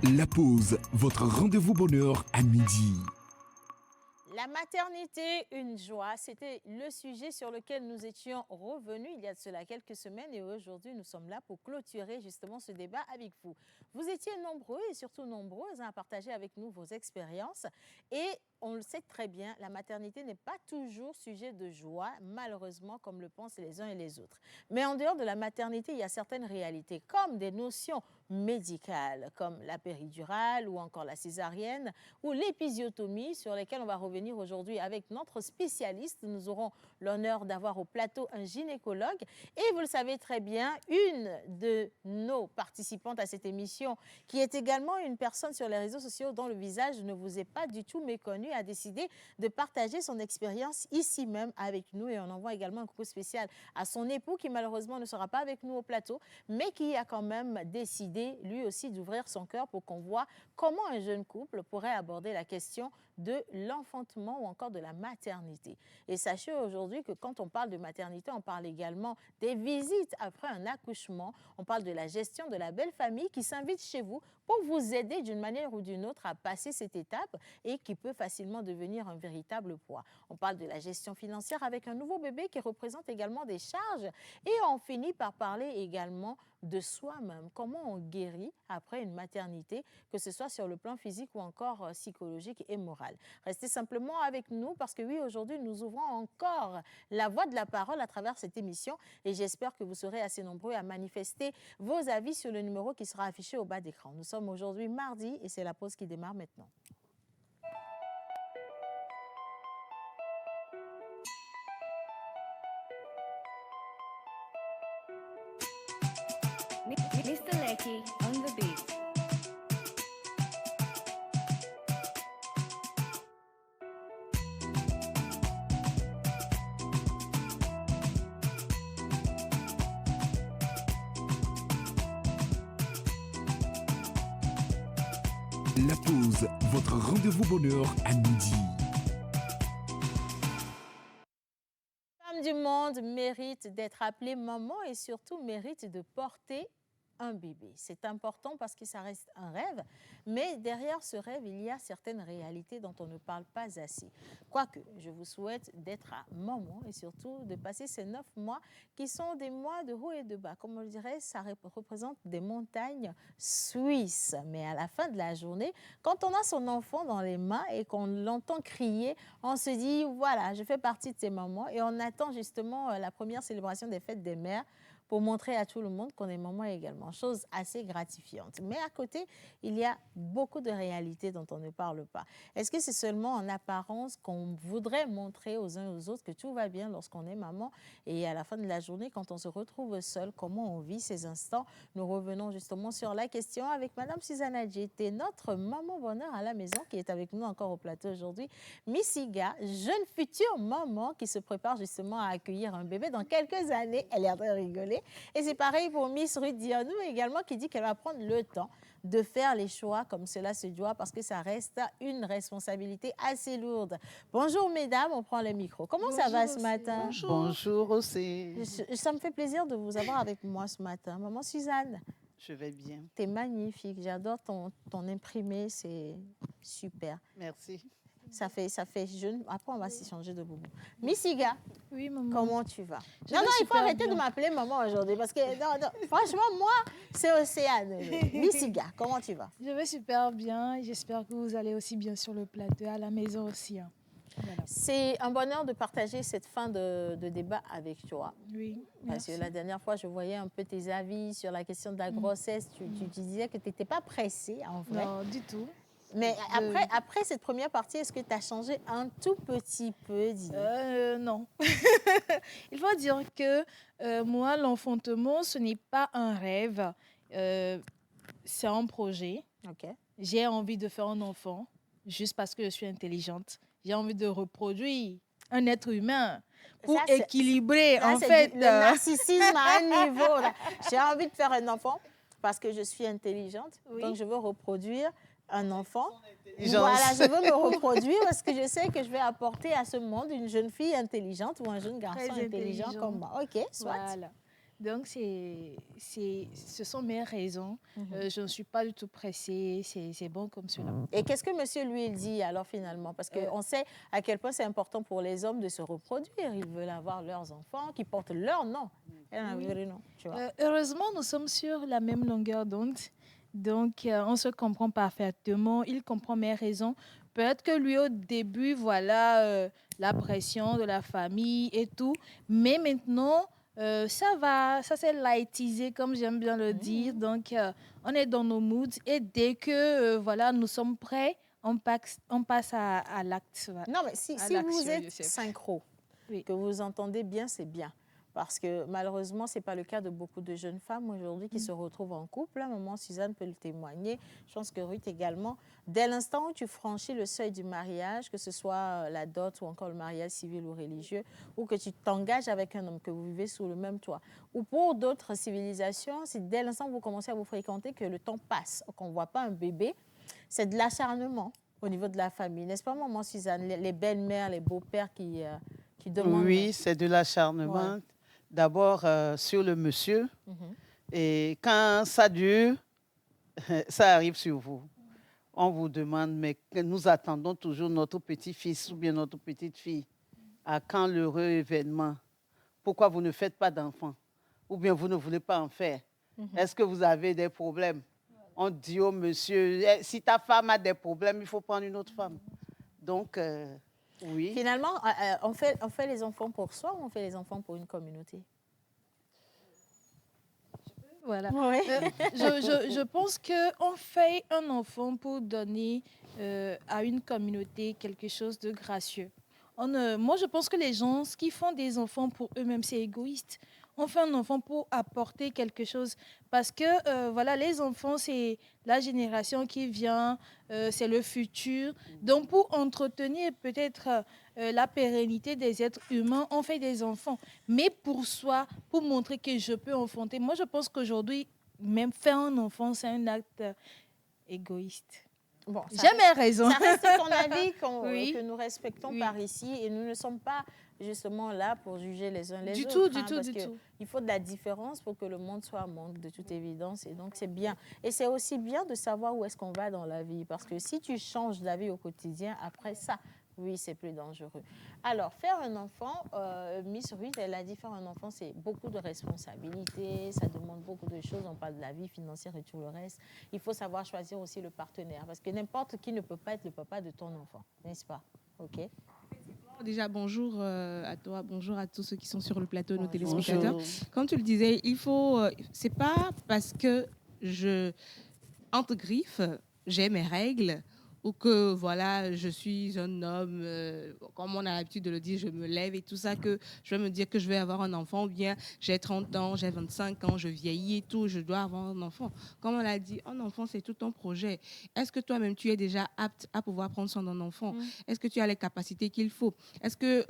La pause, votre rendez-vous bonheur à midi. La maternité, une joie, c'était le sujet sur lequel nous étions revenus il y a de cela quelques semaines et aujourd'hui nous sommes là pour clôturer justement ce débat avec vous. Vous étiez nombreux et surtout nombreuses à partager avec nous vos expériences et on le sait très bien, la maternité n'est pas toujours sujet de joie, malheureusement, comme le pensent les uns et les autres. Mais en dehors de la maternité, il y a certaines réalités, comme des notions médicales, comme la péridurale ou encore la césarienne ou l'épisiotomie, sur lesquelles on va revenir aujourd'hui avec notre spécialiste. Nous aurons l'honneur d'avoir au plateau un gynécologue. Et vous le savez très bien, une de nos participantes à cette émission, qui est également une personne sur les réseaux sociaux dont le visage ne vous est pas du tout méconnu, a décidé de partager son expérience ici même avec nous. Et on envoie également un coucou spécial à son époux qui malheureusement ne sera pas avec nous au plateau, mais qui a quand même décidé lui aussi d'ouvrir son cœur pour qu'on voit comment un jeune couple pourrait aborder la question de l'enfantement ou encore de la maternité. Et sachez aujourd'hui que quand on parle de maternité, on parle également des visites après un accouchement. On parle de la gestion de la belle famille qui s'invite chez vous pour vous aider d'une manière ou d'une autre à passer cette étape et qui peut facilement devenir un véritable poids. On parle de la gestion financière avec un nouveau bébé qui représente également des charges et on finit par parler également de soi-même, comment on guérit après une maternité, que ce soit sur le plan physique ou encore psychologique et moral. Restez simplement avec nous parce que oui, aujourd'hui, nous ouvrons encore la voie de la parole à travers cette émission et j'espère que vous serez assez nombreux à manifester vos avis sur le numéro qui sera affiché au bas d'écran. Nous sommes aujourd'hui mardi et c'est la pause qui démarre maintenant. Mr. Lecky on the beat. La pause, votre rendez-vous bonheur à midi. Femme du monde mérite d'être appelée maman et surtout mérite de porter un bébé. C'est important parce que ça reste un rêve, mais derrière ce rêve, il y a certaines réalités dont on ne parle pas assez. Quoique, je vous souhaite d'être maman et surtout de passer ces 9 mois qui sont des mois de haut et de bas. Comme on le dirait, ça représente des montagnes suisses. Mais à la fin de la journée, quand on a son enfant dans les mains et qu'on l'entend crier, on se dit, voilà, je fais partie de ces mamans et on attend justement la première célébration des fêtes des mères pour montrer à tout le monde qu'on est maman également. Chose assez gratifiante. Mais à côté, il y a beaucoup de réalités dont on ne parle pas. Est-ce que c'est seulement en apparence qu'on voudrait montrer aux uns et aux autres que tout va bien lorsqu'on est maman et à la fin de la journée, quand on se retrouve seul, comment on vit ces instants? Nous revenons justement sur la question avec Madame Susanna Djete, notre maman bonheur à la maison qui est avec nous encore au plateau aujourd'hui. Missiga, jeune future maman qui se prépare justement à accueillir un bébé dans quelques années. Elle est en train de rigoler. Et c'est pareil pour Miss Ruth Dionou également qui dit qu'elle va prendre le temps de faire les choix comme cela se doit parce que ça reste une responsabilité assez lourde. Bonjour mesdames, on prend le micro. Comment ça va ce matin? Bonjour. Bonjour aussi. Ça me fait plaisir de vous avoir avec moi ce matin. Maman Suzanne. Je vais bien. T'es magnifique, j'adore ton imprimé, c'est super. Merci. Ça fait jeune. Après, on va s'y changer de boubou. Missiga, oui, maman. Comment tu vas? Non, il faut arrêter de m'appeler maman aujourd'hui parce que, franchement, moi, c'est Océane. Missiga, comment tu vas? Je vais super bien. J'espère que vous allez aussi bien sur le plateau, à la maison aussi. Hein. Voilà. C'est un bonheur de partager cette fin de débat avec toi. Oui, parce que la dernière fois, je voyais un peu tes avis sur la question de la grossesse. Tu disais que tu n'étais pas pressée, en vrai. Non, du tout. Mais après cette première partie, est-ce que tu as changé un tout petit peu? Non. Il faut dire que moi, l'enfantement, ce n'est pas un rêve. C'est un projet. Okay. J'ai envie de faire un enfant juste parce que je suis intelligente. J'ai envie de reproduire un être humain pour équilibrer, en fait. Le narcissisme à un niveau. J'ai envie de faire un enfant parce que je suis intelligente. Oui. Donc, je veux reproduire un enfant. Voilà, je veux me reproduire parce que je sais que je vais apporter à ce monde une jeune fille intelligente ou un jeune garçon intelligent comme moi. OK, soit. Voilà. Donc, ce sont mes raisons. Je ne suis pas du tout pressée. C'est bon comme cela. Et qu'est-ce que monsieur, lui, il dit alors finalement? Parce qu'on sait à quel point c'est important pour les hommes de se reproduire. Ils veulent avoir leurs enfants qui portent leur nom. Et un vrai nom, tu vois. Heureusement, nous sommes sur la même longueur d'onde. Donc, on se comprend parfaitement. Il comprend mes raisons. Peut-être que lui, au début, voilà, la pression de la famille et tout. Mais maintenant, ça va, ça s'est lightisé, comme j'aime bien le dire. Donc, on est dans nos moods. Et dès que, voilà, nous sommes prêts, on passe à l'acte. Non, mais si vous êtes synchro, oui, que vous entendez bien, c'est bien. Parce que malheureusement, ce n'est pas le cas de beaucoup de jeunes femmes aujourd'hui qui se retrouvent en couple. Maman Suzanne peut le témoigner. Je pense que Ruth également. Dès l'instant où tu franchis le seuil du mariage, que ce soit la dot ou encore le mariage civil ou religieux, ou que tu t'engages avec un homme, que vous vivez sous le même toit, ou pour d'autres civilisations, c'est dès l'instant où vous commencez à vous fréquenter que le temps passe, qu'on ne voit pas un bébé, c'est de l'acharnement au niveau de la famille. N'est-ce pas, maman Suzanne? Les belles-mères, les beaux-pères qui demandent... Oui, c'est de l'acharnement. Ouais. D'abord sur le monsieur. Et quand ça dure, ça arrive sur vous. On vous demande, mais nous attendons toujours notre petit-fils ou bien notre petite-fille. À quand l'heureux événement? Pourquoi vous ne faites pas d'enfants? Ou bien vous ne voulez pas en faire? Est-ce que vous avez des problèmes? On dit au monsieur, si ta femme a des problèmes, il faut prendre une autre femme. Donc, oui. Finalement, on fait les enfants pour soi ou on fait les enfants pour une communauté? Voilà. Oui. Je pense qu'on fait un enfant pour donner à une communauté quelque chose de gracieux. Moi, je pense que les gens qui font des enfants pour eux-mêmes, c'est égoïste. On fait un enfant pour apporter quelque chose. Parce que, voilà, les enfants, c'est la génération qui vient, c'est le futur. Donc, pour entretenir peut-être la pérennité des êtres humains, on fait des enfants. Mais pour soi, pour montrer que je peux enfanter, moi, je pense qu'aujourd'hui, même faire un enfant, c'est un acte égoïste. Bon, j'ai mes raisons. Ça reste ton avis oui. que nous respectons oui. par ici et nous ne sommes pas justement là pour juger les uns les du autres. Du tout. Il faut de la différence pour que le monde soit un monde de toute évidence et donc c'est bien. Et c'est aussi bien de savoir où est-ce qu'on va dans la vie parce que si tu changes d'avis au quotidien, après ça, oui, c'est plus dangereux. Alors, faire un enfant, Miss Ruth, elle a dit faire un enfant, c'est beaucoup de responsabilités, ça demande beaucoup de choses, on parle de la vie financière et tout le reste. Il faut savoir choisir aussi le partenaire, parce que n'importe qui ne peut pas être le papa de ton enfant, n'est-ce pas? OK. Déjà, bonjour à toi, bonjour à tous ceux qui sont sur le plateau, nos Bonjour. téléspectateurs. Comme tu le disais, il faut, c'est pas parce que entre griffes, j'ai mes règles, ou que voilà, je suis un homme, comme on a l'habitude de le dire, je me lève et tout ça, que je vais me dire que je vais avoir un enfant, ou bien j'ai 30 ans, j'ai 25 ans, je vieillis et tout, je dois avoir un enfant. Comme on l'a dit, un enfant, c'est tout un projet. Est-ce que toi-même, tu es déjà apte à pouvoir prendre soin d'un enfant? Est-ce que tu as les capacités qu'il faut? Est-ce que,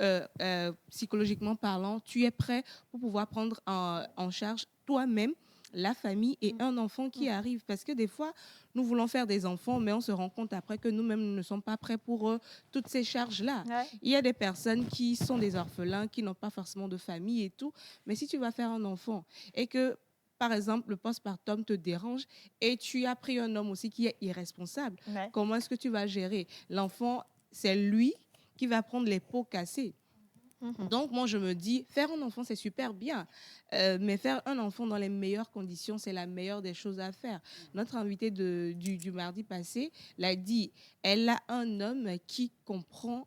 psychologiquement parlant, tu es prêt pour pouvoir prendre en charge toi-même la famille et un enfant qui arrive? Parce que des fois, nous voulons faire des enfants, mais on se rend compte après que nous-mêmes nous ne sommes pas prêts pour toutes ces charges-là. Ouais. Il y a des personnes qui sont des orphelins, qui n'ont pas forcément de famille et tout, mais si tu vas faire un enfant et que, par exemple, le postpartum te dérange et tu as pris un homme aussi qui est irresponsable, comment est-ce que tu vas gérer? L'enfant, c'est lui qui va prendre les pots cassés. Donc, moi, je me dis, faire un enfant, c'est super bien. Mais faire un enfant dans les meilleures conditions, c'est la meilleure des choses à faire. Notre invitée du mardi passé l'a dit. Elle a un homme qui comprend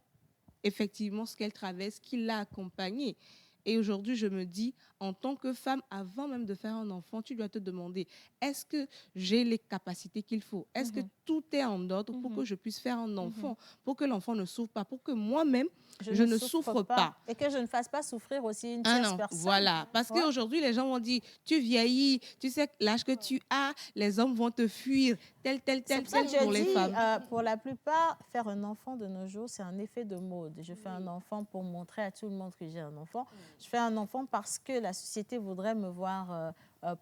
effectivement ce qu'elle traverse, qui l'a accompagnée. Et aujourd'hui, je me dis, en tant que femme, avant même de faire un enfant, tu dois te demander, est-ce que j'ai les capacités qu'il faut? Est-ce que tout est en ordre pour que je puisse faire un enfant, pour que l'enfant ne souffre pas, pour que moi-même, je ne souffre pas. Et que je ne fasse pas souffrir aussi une tierce personne. Voilà, parce qu'aujourd'hui, les gens vont dire, tu vieillis, tu sais l'âge que tu as, les hommes vont te fuir, tel pour les femmes. Pour la plupart, faire un enfant de nos jours, c'est un effet de mode. Je fais un enfant pour montrer à tout le monde que j'ai un enfant. Je fais un enfant parce que la société voudrait me voir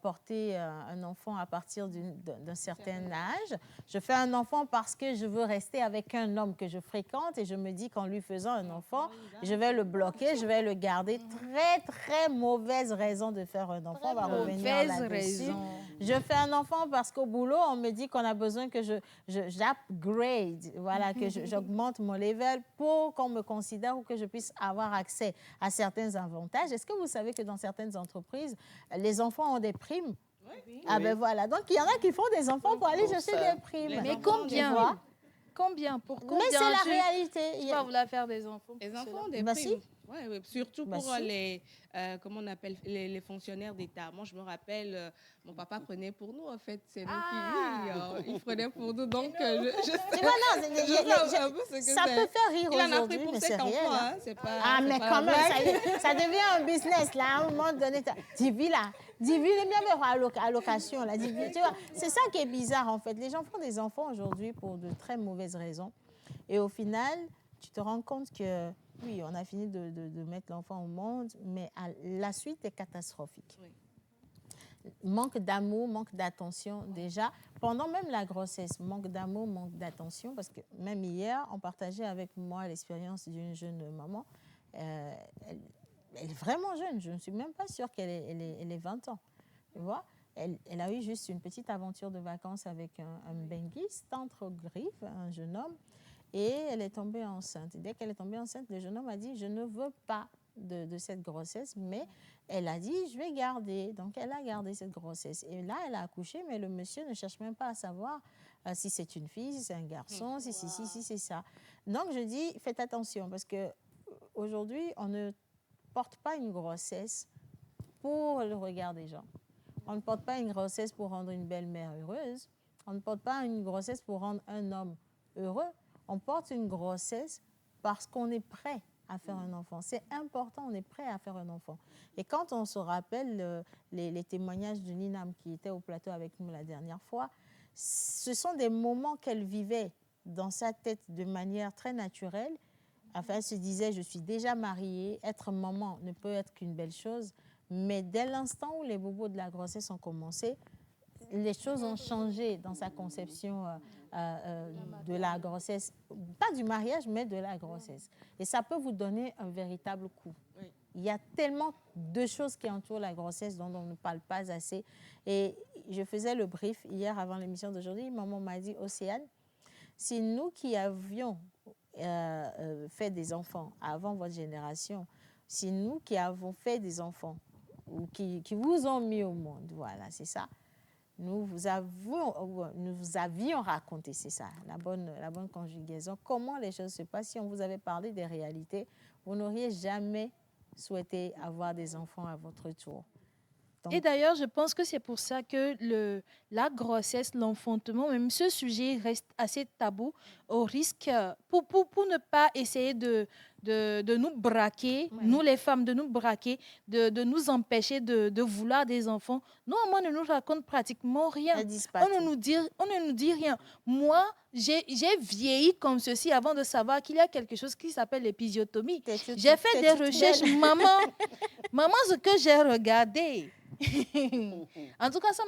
porter un enfant à partir d'un certain âge. Je fais un enfant parce que je veux rester avec un homme que je fréquente et je me dis qu'en lui faisant un enfant, je vais le bloquer, je vais le garder. Très, très mauvaise raison de faire un enfant. On va revenir là-dessus. Je fais un enfant parce qu'au boulot, on me dit qu'on a besoin que j'upgrade, voilà, que j'augmente mon level pour qu'on me considère ou que je puisse avoir accès à certains avantages. Est-ce que vous savez que dans certaines entreprises, les enfants ont des primes? Oui. Ah ben voilà, donc il y en a qui font des enfants pour aller chercher des primes. Mais combien? Combien? Pour combien? Mais c'est la réalité. Tu vas vouloir faire des enfants? Les enfants ont des Bah, primes. si. Ouais, surtout Bah, pour si. les, comment on appelle, les fonctionnaires d'État. Moi, je me rappelle, mon papa prenait pour nous, en fait. C'est nous qui, il prenait pour nous. Donc, je sais un peu ce que ça c'est. peut faire rire Il en a pris aujourd'hui, pour mais 7 c'est réel. enfants. Hein. Hein, c'est pas, Ah, c'est mais pas quand la même, blague. ça devient un business, là, à un moment donné. Divi, là. Divi, il est bien à location, là. Divi, tu vois, c'est ça qui est bizarre, en fait. Les gens font des enfants aujourd'hui pour de très mauvaises raisons. Et au final, tu te rends compte que, oui, on a fini de mettre l'enfant au monde, mais la suite est catastrophique. Oui. Manque d'amour, manque d'attention, déjà. Pendant même la grossesse, manque d'amour, manque d'attention, parce que même hier, on partageait avec moi l'expérience d'une jeune maman. Elle est vraiment jeune, je ne suis même pas sûre qu'elle ait 20 ans. Tu vois? Elle a eu juste une petite aventure de vacances avec un benguiste entre griffes, un jeune homme. Et elle est tombée enceinte. Et dès qu'elle est tombée enceinte, le jeune homme a dit « Je ne veux pas de cette grossesse », mais elle a dit « Je vais garder ». Donc, elle a gardé cette grossesse. Et là, elle a accouché, mais le monsieur ne cherche même pas à savoir si c'est une fille, si c'est un garçon, si c'est ça. Donc, je dis « Faites attention » parce qu'aujourd'hui, on ne porte pas une grossesse pour le regard des gens. On ne porte pas une grossesse pour rendre une belle-mère heureuse. On ne porte pas une grossesse pour rendre un homme heureux. On porte une grossesse parce qu'on est prêt à faire un enfant. C'est important, on est prêt à faire un enfant. Et quand on se rappelle les témoignages de Ninam qui était au plateau avec nous la dernière fois, ce sont des moments qu'elle vivait dans sa tête de manière très naturelle. Enfin, elle se disait, je suis déjà mariée, être maman ne peut être qu'une belle chose, mais dès l'instant où les bobos de la grossesse ont commencé, les choses ont changé dans sa conception de la grossesse, pas du mariage, mais de la grossesse. Et ça peut vous donner un véritable coup. Oui. Il y a tellement de choses qui entourent la grossesse dont on ne parle pas assez. Et je faisais le brief hier avant l'émission d'aujourd'hui. Maman m'a dit, Océane, si nous qui avions fait des enfants avant votre génération, si nous qui avons fait des enfants ou qui vous ont mis au monde, voilà, c'est ça. Nous vous avions raconté, c'est ça, la bonne conjugaison, comment les choses se passent. Si on vous avait parlé des réalités, vous n'auriez jamais souhaité avoir des enfants à votre tour. Donc, et d'ailleurs, je pense que c'est pour ça que la grossesse, l'enfantement, même ce sujet reste assez tabou, au risque, pour ne pas essayer de nous braquer, ouais. Nous les femmes, de nous braquer, de nous empêcher de vouloir des enfants. Nous, on ne nous raconte pratiquement rien. On ne nous dit rien. Moi, j'ai vieilli comme ceci avant de savoir qu'il y a quelque chose qui s'appelle l'épisiotomie. J'ai fait des recherches. Maman, ce que j'ai regardé... En tout cas, ça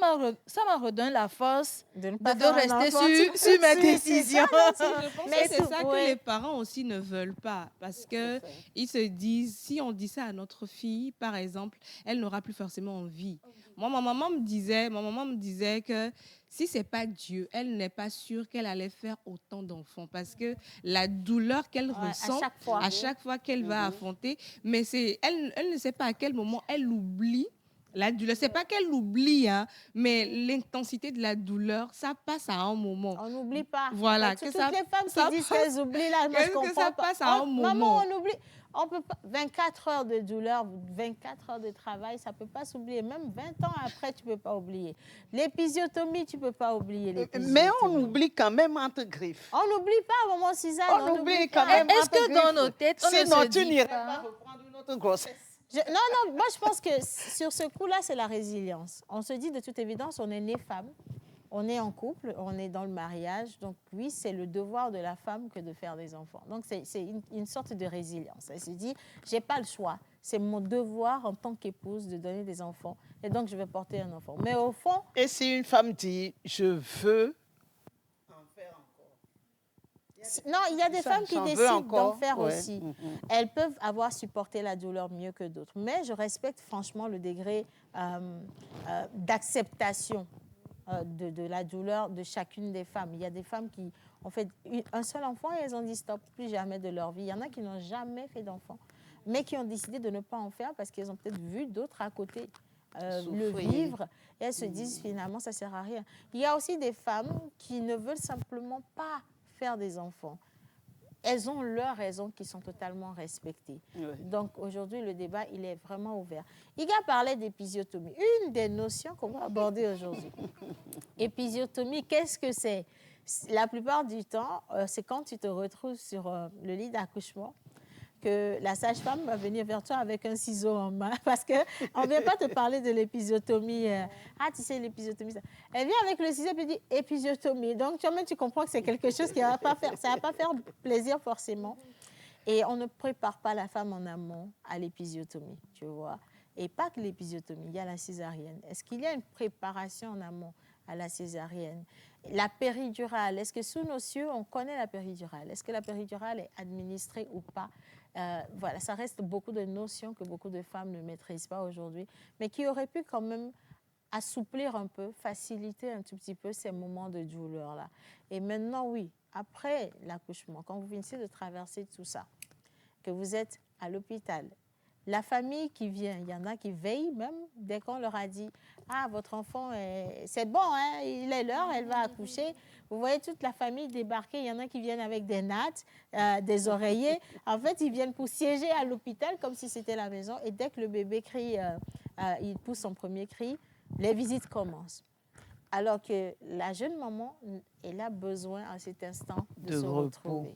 m'a redonné la force de rester sur mes décisions. Mais c'est ça que les parents aussi ne veulent pas. Parce qu'ils se disent, si on dit ça à notre fille, par exemple, elle n'aura plus forcément envie. Moi, ma maman me disait que si ce n'est pas Dieu, elle n'est pas sûre qu'elle allait faire autant d'enfants. Parce que la douleur qu'elle ressent à chaque fois qu'elle va affronter, mais elle ne sait pas à quel moment elle oublie la douleur. C'est pas qu'elle oublie, hein, mais l'intensité de la douleur, ça passe à un moment. On n'oublie pas. Voilà. Toutes les femmes qui disent qu'elles oublient, là, je comprends que ça passe à un moment. Maman, on oublie. On peut pas, 24 heures de douleur, 24 heures de travail, ça ne peut pas s'oublier. Même 20 ans après, tu ne peux pas oublier. L'épisiotomie, tu ne peux pas oublier. Mais on oublie quand même entre griffes. On n'oublie pas, maman Suzanne. On oublie quand même. Est-ce que dans nos têtes, on ne se dit n'irait pas reprendre une autre grossesse? Non, moi je pense que sur ce coup-là, c'est la résilience. On se dit de toute évidence, on est né femme, on est en couple, on est dans le mariage. Donc oui, c'est le devoir de la femme que de faire des enfants. Donc c'est une sorte de résilience. Elle se dit, j'ai pas le choix. c'est mon devoir en tant qu'épouse de donner des enfants. Et donc, je vais porter un enfant. Mais au fond... Et si une femme dit, je veux en faire encore? Non, il y a des femmes qui J'en veux décident encore, d'en faire ouais. aussi. Elles peuvent avoir supporté la douleur mieux que d'autres. Mais je respecte franchement le degré d'acceptation de la douleur de chacune des femmes. Il y a des femmes qui ont fait un seul enfant et elles ont dit stop, plus jamais de leur vie. Il y en a qui n'ont jamais fait d'enfant, mais qui ont décidé de ne pas en faire parce qu'elles ont peut-être vu d'autres à côté le Souffrir. vivre. Et elles se disent finalement, ça ne sert à rien. Il y a aussi des femmes qui ne veulent simplement pas faire des enfants. Elles ont leurs raisons qui sont totalement respectées. Oui. Donc aujourd'hui, le débat, il est vraiment ouvert. Iga parlait d'épisiotomie, une des notions qu'on va aborder aujourd'hui. Épisiotomie, qu'est-ce que c'est? La plupart du temps, c'est quand tu te retrouves sur le lit d'accouchement que la sage-femme va venir vers toi avec un ciseau en main parce qu'on ne vient pas te parler de l'épisiotomie. Ah, tu sais, l'épisiotomie. Elle vient avec le ciseau et puis dit épisiotomie. Donc, toi-même, tu comprends que c'est quelque chose qui va pas faire, ça ne va pas faire plaisir forcément. Et on ne prépare pas la femme en amont à l'épisiotomie, tu vois. Et pas que l'épisiotomie, il y a la césarienne. Est-ce qu'il y a une préparation en amont à la césarienne? La péridurale, est-ce que sous nos cieux, on connaît la péridurale? Est-ce que la péridurale est administrée ou pas? Voilà, ça reste beaucoup de notions que beaucoup de femmes ne maîtrisent pas aujourd'hui, mais qui auraient pu quand même assouplir un peu, faciliter un tout petit peu ces moments de douleur-là. Et maintenant, oui, après l'accouchement, quand vous finissez de traverser tout ça, que vous êtes à l'hôpital, la famille qui vient, il y en a qui veillent même dès qu'on leur a dit « Ah, votre enfant, c'est bon, hein, il est l'heure, elle va accoucher. » Vous voyez toute la famille débarquer. Il y en a qui viennent avec des nattes, des oreillers. En fait, ils viennent pour siéger à l'hôpital comme si c'était la maison. Et dès que le bébé crie, il pousse son premier cri, les visites commencent. Alors que la jeune maman, elle a besoin à cet instant de se retrouver.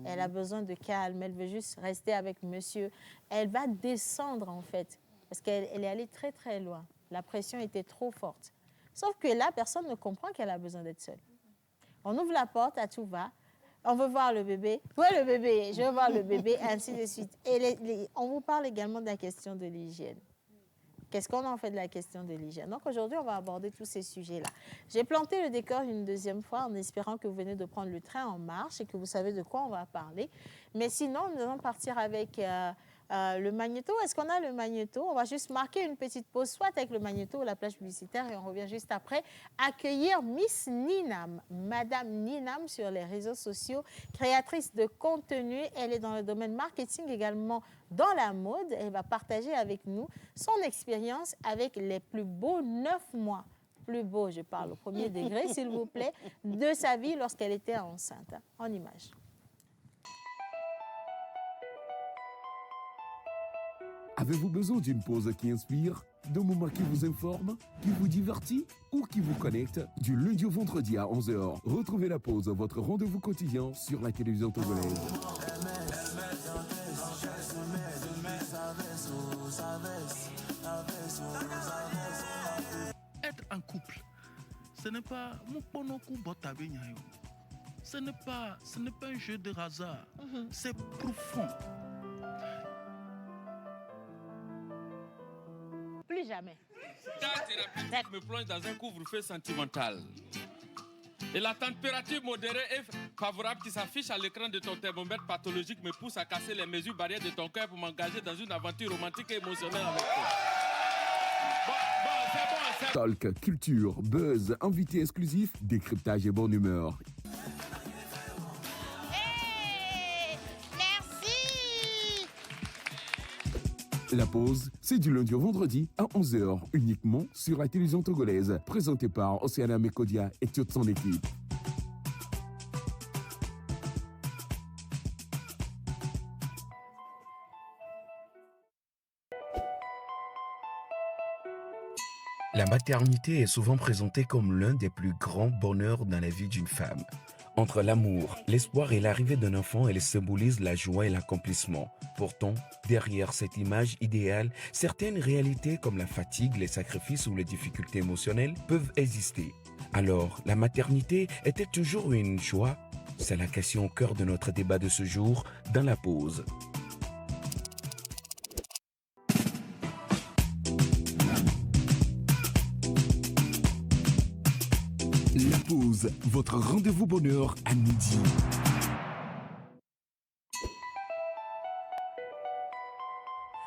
Elle a besoin de calme, elle veut juste rester avec monsieur. Elle va descendre en fait, parce qu'elle est allée très très loin. La pression était trop forte. Sauf que là, personne ne comprend qu'elle a besoin d'être seule. On ouvre la porte, à tout va. On veut voir le bébé. Où est le bébé? Je veux voir le bébé, ainsi de suite. Et on vous parle également de la question de l'hygiène. Qu'est-ce qu'on en fait de la question de l'hygiène? Donc aujourd'hui, on va aborder tous ces sujets-là. J'ai planté le décor une deuxième fois en espérant que vous venez de prendre le train en marche et que vous savez de quoi on va parler. Mais sinon, nous allons partir avec le magnéto. Est-ce qu'on a le magnéto? On va juste marquer une petite pause, soit avec le magnéto ou la plage publicitaire, et on revient juste après. Accueillir Miss Ninam, Madame Ninam sur les réseaux sociaux, créatrice de contenu. Elle est dans le domaine marketing également, dans la mode. Elle va partager avec nous son expérience avec les plus beaux 9 mois. Plus beau, je parle au premier degré, s'il vous plaît, de sa vie lorsqu'elle était enceinte. En image. Avez-vous besoin d'une pause qui inspire, d'un moment qui vous informe, qui vous divertit ou qui vous connecte? Du lundi au vendredi à 11h, retrouvez la pause, votre rendez-vous quotidien sur la télévision togolaise. Être en couple, ce n'est pas ce n'est pas un jeu de hasard, c'est profond. Plus jamais. Ta thérapeutique me plonge dans un couvre-feu sentimental. Et la température modérée et favorable qui s'affiche à l'écran de ton thermomètre pathologique me pousse à casser les mesures barrières de ton cœur pour m'engager dans une aventure romantique et émotionnelle avec toi. C'est bon. Talk, culture, buzz, invité exclusif, décryptage et bonne humeur. La pause, c'est du lundi au vendredi à 11h, uniquement sur la télévision togolaise, présentée par Océana Mekodia et toute son équipe. La maternité est souvent présentée comme l'un des plus grands bonheurs dans la vie d'une femme. Entre l'amour, l'espoir et l'arrivée d'un enfant, elle symbolise la joie et l'accomplissement. Pourtant, derrière cette image idéale, certaines réalités comme la fatigue, les sacrifices ou les difficultés émotionnelles peuvent exister. Alors, la maternité était toujours une joie? C'est la question au cœur de notre débat de ce jour, dans la pause. Pause, votre rendez-vous bonheur à midi.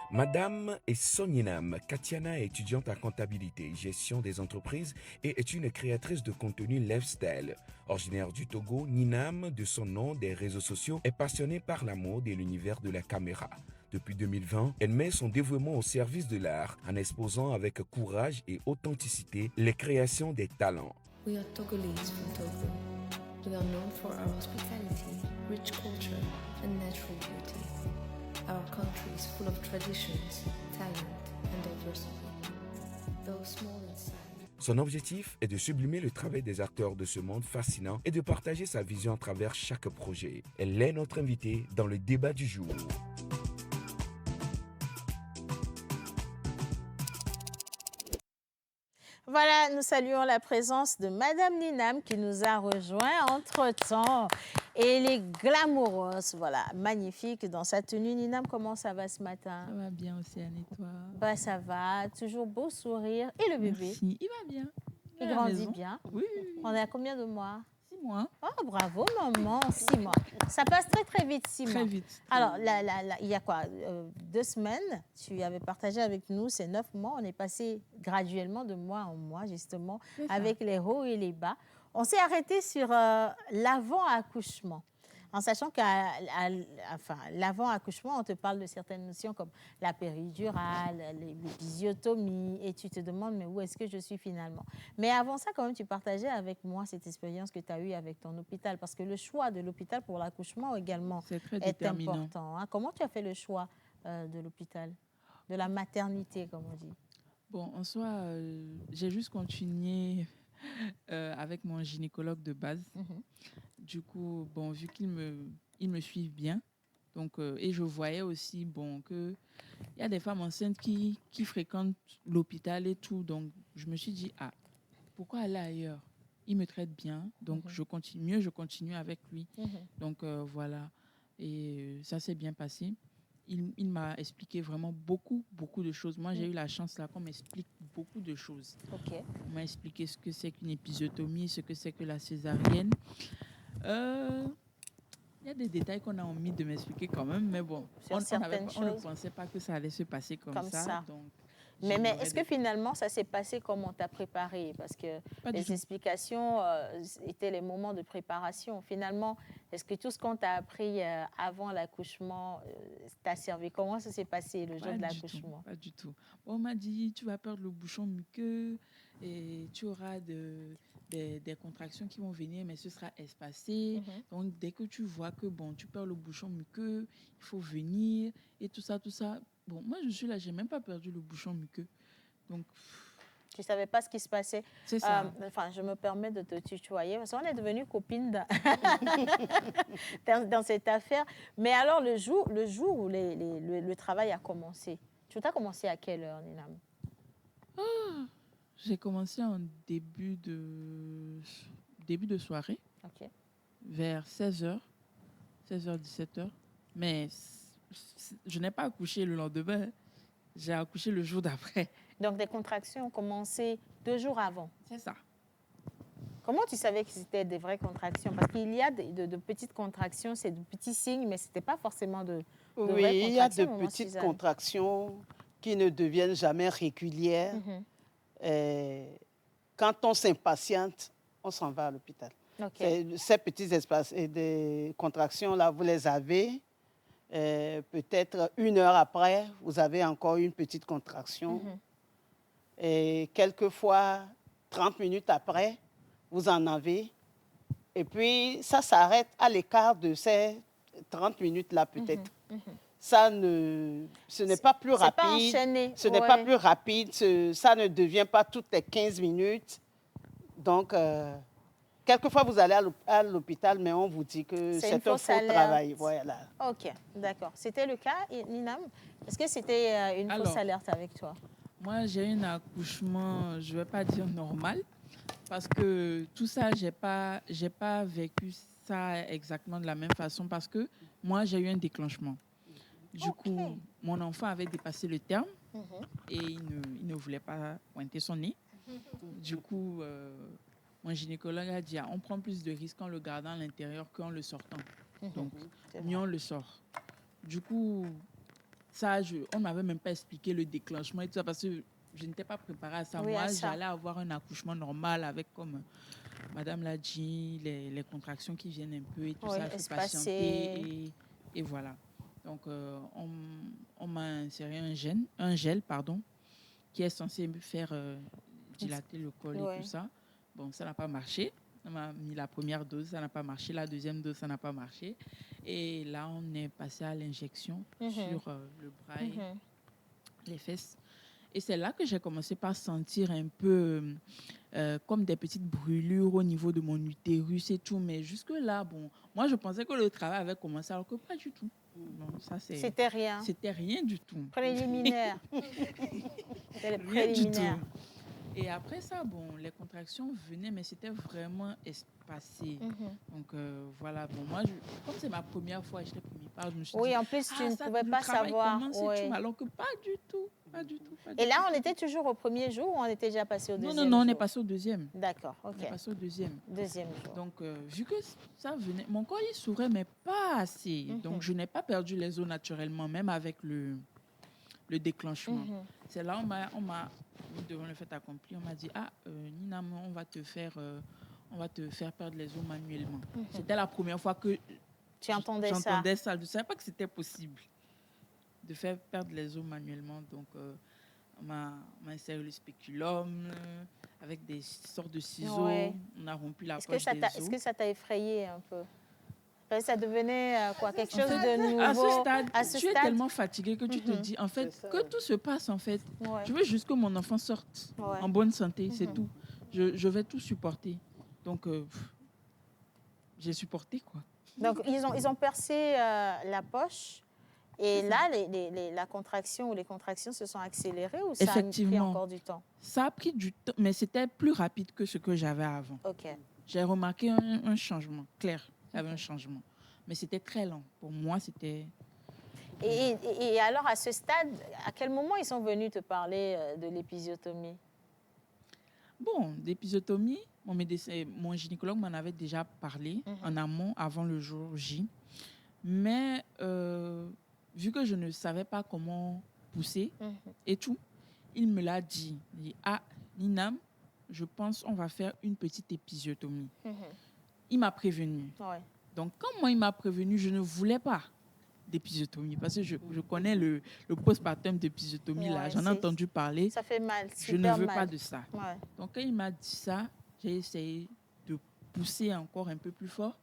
Madame et Soninam, Katiana est étudiante en comptabilité, gestion des entreprises et est une créatrice de contenu lifestyle. Originaire du Togo, Ninam, de son nom des réseaux sociaux, est passionnée par la mode et l'univers de la caméra. Depuis 2020, elle met son dévouement au service de l'art en exposant avec courage et authenticité les créations des talents. We are Togolese from Togo. We are known for our hospitality, rich culture, and natural beauty. Our country is full of traditions, talent, and diversity. Though small in size. Son objectif est de sublimer le travail des acteurs de ce monde fascinant et de partager sa vision à travers chaque projet. Elle est notre invitée dans le débat du jour. Voilà, nous saluons la présence de Madame Ninam qui nous a rejoint entre-temps. Et elle est glamoureuse, voilà, magnifique dans sa tenue. Ninam, comment ça va ce matin? Ça va bien, Océane, et toi? Bah, ça va, toujours beau sourire. Et le bébé? Merci, il va bien. Il grandit bien? Oui. On est à combien de mois? 6 mois. Oh, bravo, maman, 6 mois. Ça passe très, très vite, 6 mois. Très vite. Alors, il y a quoi 2 semaines, tu avais partagé avec nous ces 9 mois. On est passé graduellement de mois en mois, justement, avec les hauts et les bas. On s'est arrêté sur l'avant-accouchement. En sachant qu'à l'avant-accouchement, on te parle de certaines notions comme la péridurale, l'épisiotomie, et tu te demandes, mais où est-ce que je suis finalement? Mais avant ça, quand même, tu partageais avec moi cette expérience que tu as eue avec ton hôpital, parce que le choix de l'hôpital pour l'accouchement également est important. Hein. Comment tu as fait le choix de l'hôpital, de la maternité, comme on dit? Bon, en soi, j'ai juste continué avec mon gynécologue de base. Du coup, bon, vu qu'il me suivent bien, donc, et je voyais aussi bon, qu'il y a des femmes enceintes qui fréquentent l'hôpital et tout. Donc, je me suis dit, pourquoi aller ailleurs? Il me traite bien, donc je continue avec lui. Donc, voilà. Et ça s'est bien passé. Il m'a expliqué vraiment beaucoup de choses. Moi, j'ai eu la chance là qu'on m'explique beaucoup de choses. On m'a expliqué ce que c'est qu'une épisiotomie, ce que c'est que la césarienne. Il y a des détails qu'on a omis de m'expliquer quand même, mais bon, on ne pensait pas que ça allait se passer comme ça. Donc, mais est-ce que finalement, ça s'est passé comme on t'a préparé? Parce que les explications étaient les moments de préparation. Finalement, est-ce que tout ce qu'on t'a appris avant l'accouchement t'a servi? Comment ça s'est passé le jour de l'accouchement? Pas du tout. Bon, on m'a dit, tu vas perdre le bouchon muqueux et tu auras des contractions qui vont venir, mais ce sera espacé. Donc, dès que tu vois que bon, tu perds le bouchon muqueux, il faut venir et tout ça. Bon, moi, je suis là, je n'ai même pas perdu le bouchon muqueux. Donc, tu ne savais pas ce qui se passait. C'est ça. Je me permets de te tutoyer parce qu'on est devenues copines dans cette affaire. Mais alors, le jour où le travail a commencé, tu as commencé à quelle heure, Ninam? J'ai commencé en début de soirée, vers 16h, 17h. Mais je n'ai pas accouché le lendemain, j'ai accouché le jour d'après. Donc, des contractions ont commencé 2 jours avant? C'est ça. Comment tu savais que c'était des vraies contractions? Parce qu'il y a de petites contractions, c'est de petits signes, mais ce n'était pas forcément de vraies contractions. Oui, il y a de petites contractions qui ne deviennent jamais régulières. Quand on s'impatiente, on s'en va à l'hôpital. Ces petits espaces et des contractions-là, vous les avez. Peut-être 1 heure après, vous avez encore une petite contraction. Et quelquefois, 30 minutes après, vous en avez. Et puis, ça s'arrête à l'écart de ces 30 minutes-là, peut-être. Ce n'est pas plus rapide. Pas enchaîné. Ce n'est pas plus rapide. Ça ne devient pas toutes les 15 minutes. Donc, quelquefois, vous allez à l'hôpital, mais on vous dit que c'est un faux travail. Voilà. OK, d'accord. C'était le cas, Ninam? Est-ce que c'était une fausse alerte avec toi? Moi, j'ai eu un accouchement, je ne vais pas dire normal, parce que tout ça, je n'ai pas vécu ça exactement de la même façon, parce que moi, j'ai eu un déclenchement. Du coup, mon enfant avait dépassé le terme et il ne voulait pas pointer son nez. Du coup, mon gynécologue a dit, on prend plus de risques en le gardant à l'intérieur qu'en le sortant. Donc, C'est mieux on le sort. Du coup, ça, on ne m'avait même pas expliqué le déclenchement et tout ça parce que je n'étais pas préparée à ça. Oui, Moi, à ça. j'allais avoir un accouchement normal avec, comme Madame l'a dit, les contractions qui viennent un peu et tout Oui, ça, il faut espacer. patienter et voilà. Donc, on m'a inséré un gel, qui est censé me faire dilater le col Ouais. et tout ça. Bon, ça n'a pas marché. On m'a mis la première dose, ça n'a pas marché. La deuxième dose, ça n'a pas marché. Et là, on est passé à l'injection sur le bras et les fesses. Et c'est là que j'ai commencé par sentir un peu comme des petites brûlures au niveau de mon utérus et tout. Mais jusque-là, bon, moi, je pensais que le travail avait commencé, alors que pas du tout. Non, ça, C'était rien. C'était rien du tout. Préliminaire. C'était le Rien du préliminaire. tout. Et après ça, bon, les contractions venaient, mais c'était vraiment espacé. Donc voilà, bon, moi, comme c'est ma première fois, j'étais pris par, je me suis dit, Oui, en plus, tu ne ça, pouvais le pas travail savoir. commence et Oui. tout, alors que pas du tout, pas du tout. Pas Et du là, tout. on était toujours au premier jour ou on était déjà passé au Non, deuxième non, jour? on est passé au deuxième. D'accord, ok. On est passé au deuxième. Deuxième jour. Donc, vu que ça venait, mon corps, il s'ouvrait, mais pas assez. Donc, je n'ai pas perdu les os naturellement, même avec le déclenchement. C'est là, on m'a devant le fait accompli, on m'a dit, Nina, on va te faire perdre les os manuellement. C'était la première fois que tu entendais ça. J'entendais ça. Je ne savais pas que c'était possible de faire perdre les os manuellement. Donc, on m'a inséré le spéculum avec des sortes de ciseaux. Ouais. On a rompu la Est-ce poche des os. Est-ce que ça t'a effrayé un peu? Ça devenait quelque chose En fait, de nouveau. À ce stade, tu es tellement fatigué que tu te dis, en fait, que tout se passe, en fait. Ouais. Je veux juste que mon enfant sorte en bonne santé, c'est tout. Je vais tout supporter. Donc, j'ai supporté, quoi. Donc, ils ont percé la poche. Et là, la contraction ou les contractions se sont accélérées ou ça a pris encore du temps? Ça a pris du temps, mais c'était plus rapide que ce que j'avais avant. Ok. J'ai remarqué un changement clair. Il y avait un changement. Mais c'était très lent. Pour moi, c'était... Et alors, à ce stade, à quel moment ils sont venus te parler de l'épisiotomie? Bon, d'épisiotomie, mon gynécologue m'en avait déjà parlé en amont, avant le jour J. Mais vu que je ne savais pas comment pousser et tout, il me l'a dit. Il dit, Nina, je pense qu'on va faire une petite épisiotomie. Il m'a prévenu. Ouais. Donc, quand moi, il m'a prévenu, je ne voulais pas d'épisiotomie parce que je connais le postpartum d'épisiotomie. Ouais, j'en ai entendu parler. Ça fait mal. Je ne veux pas de ça. Ouais. Donc, quand il m'a dit ça, j'ai essayé de pousser encore un peu plus fort.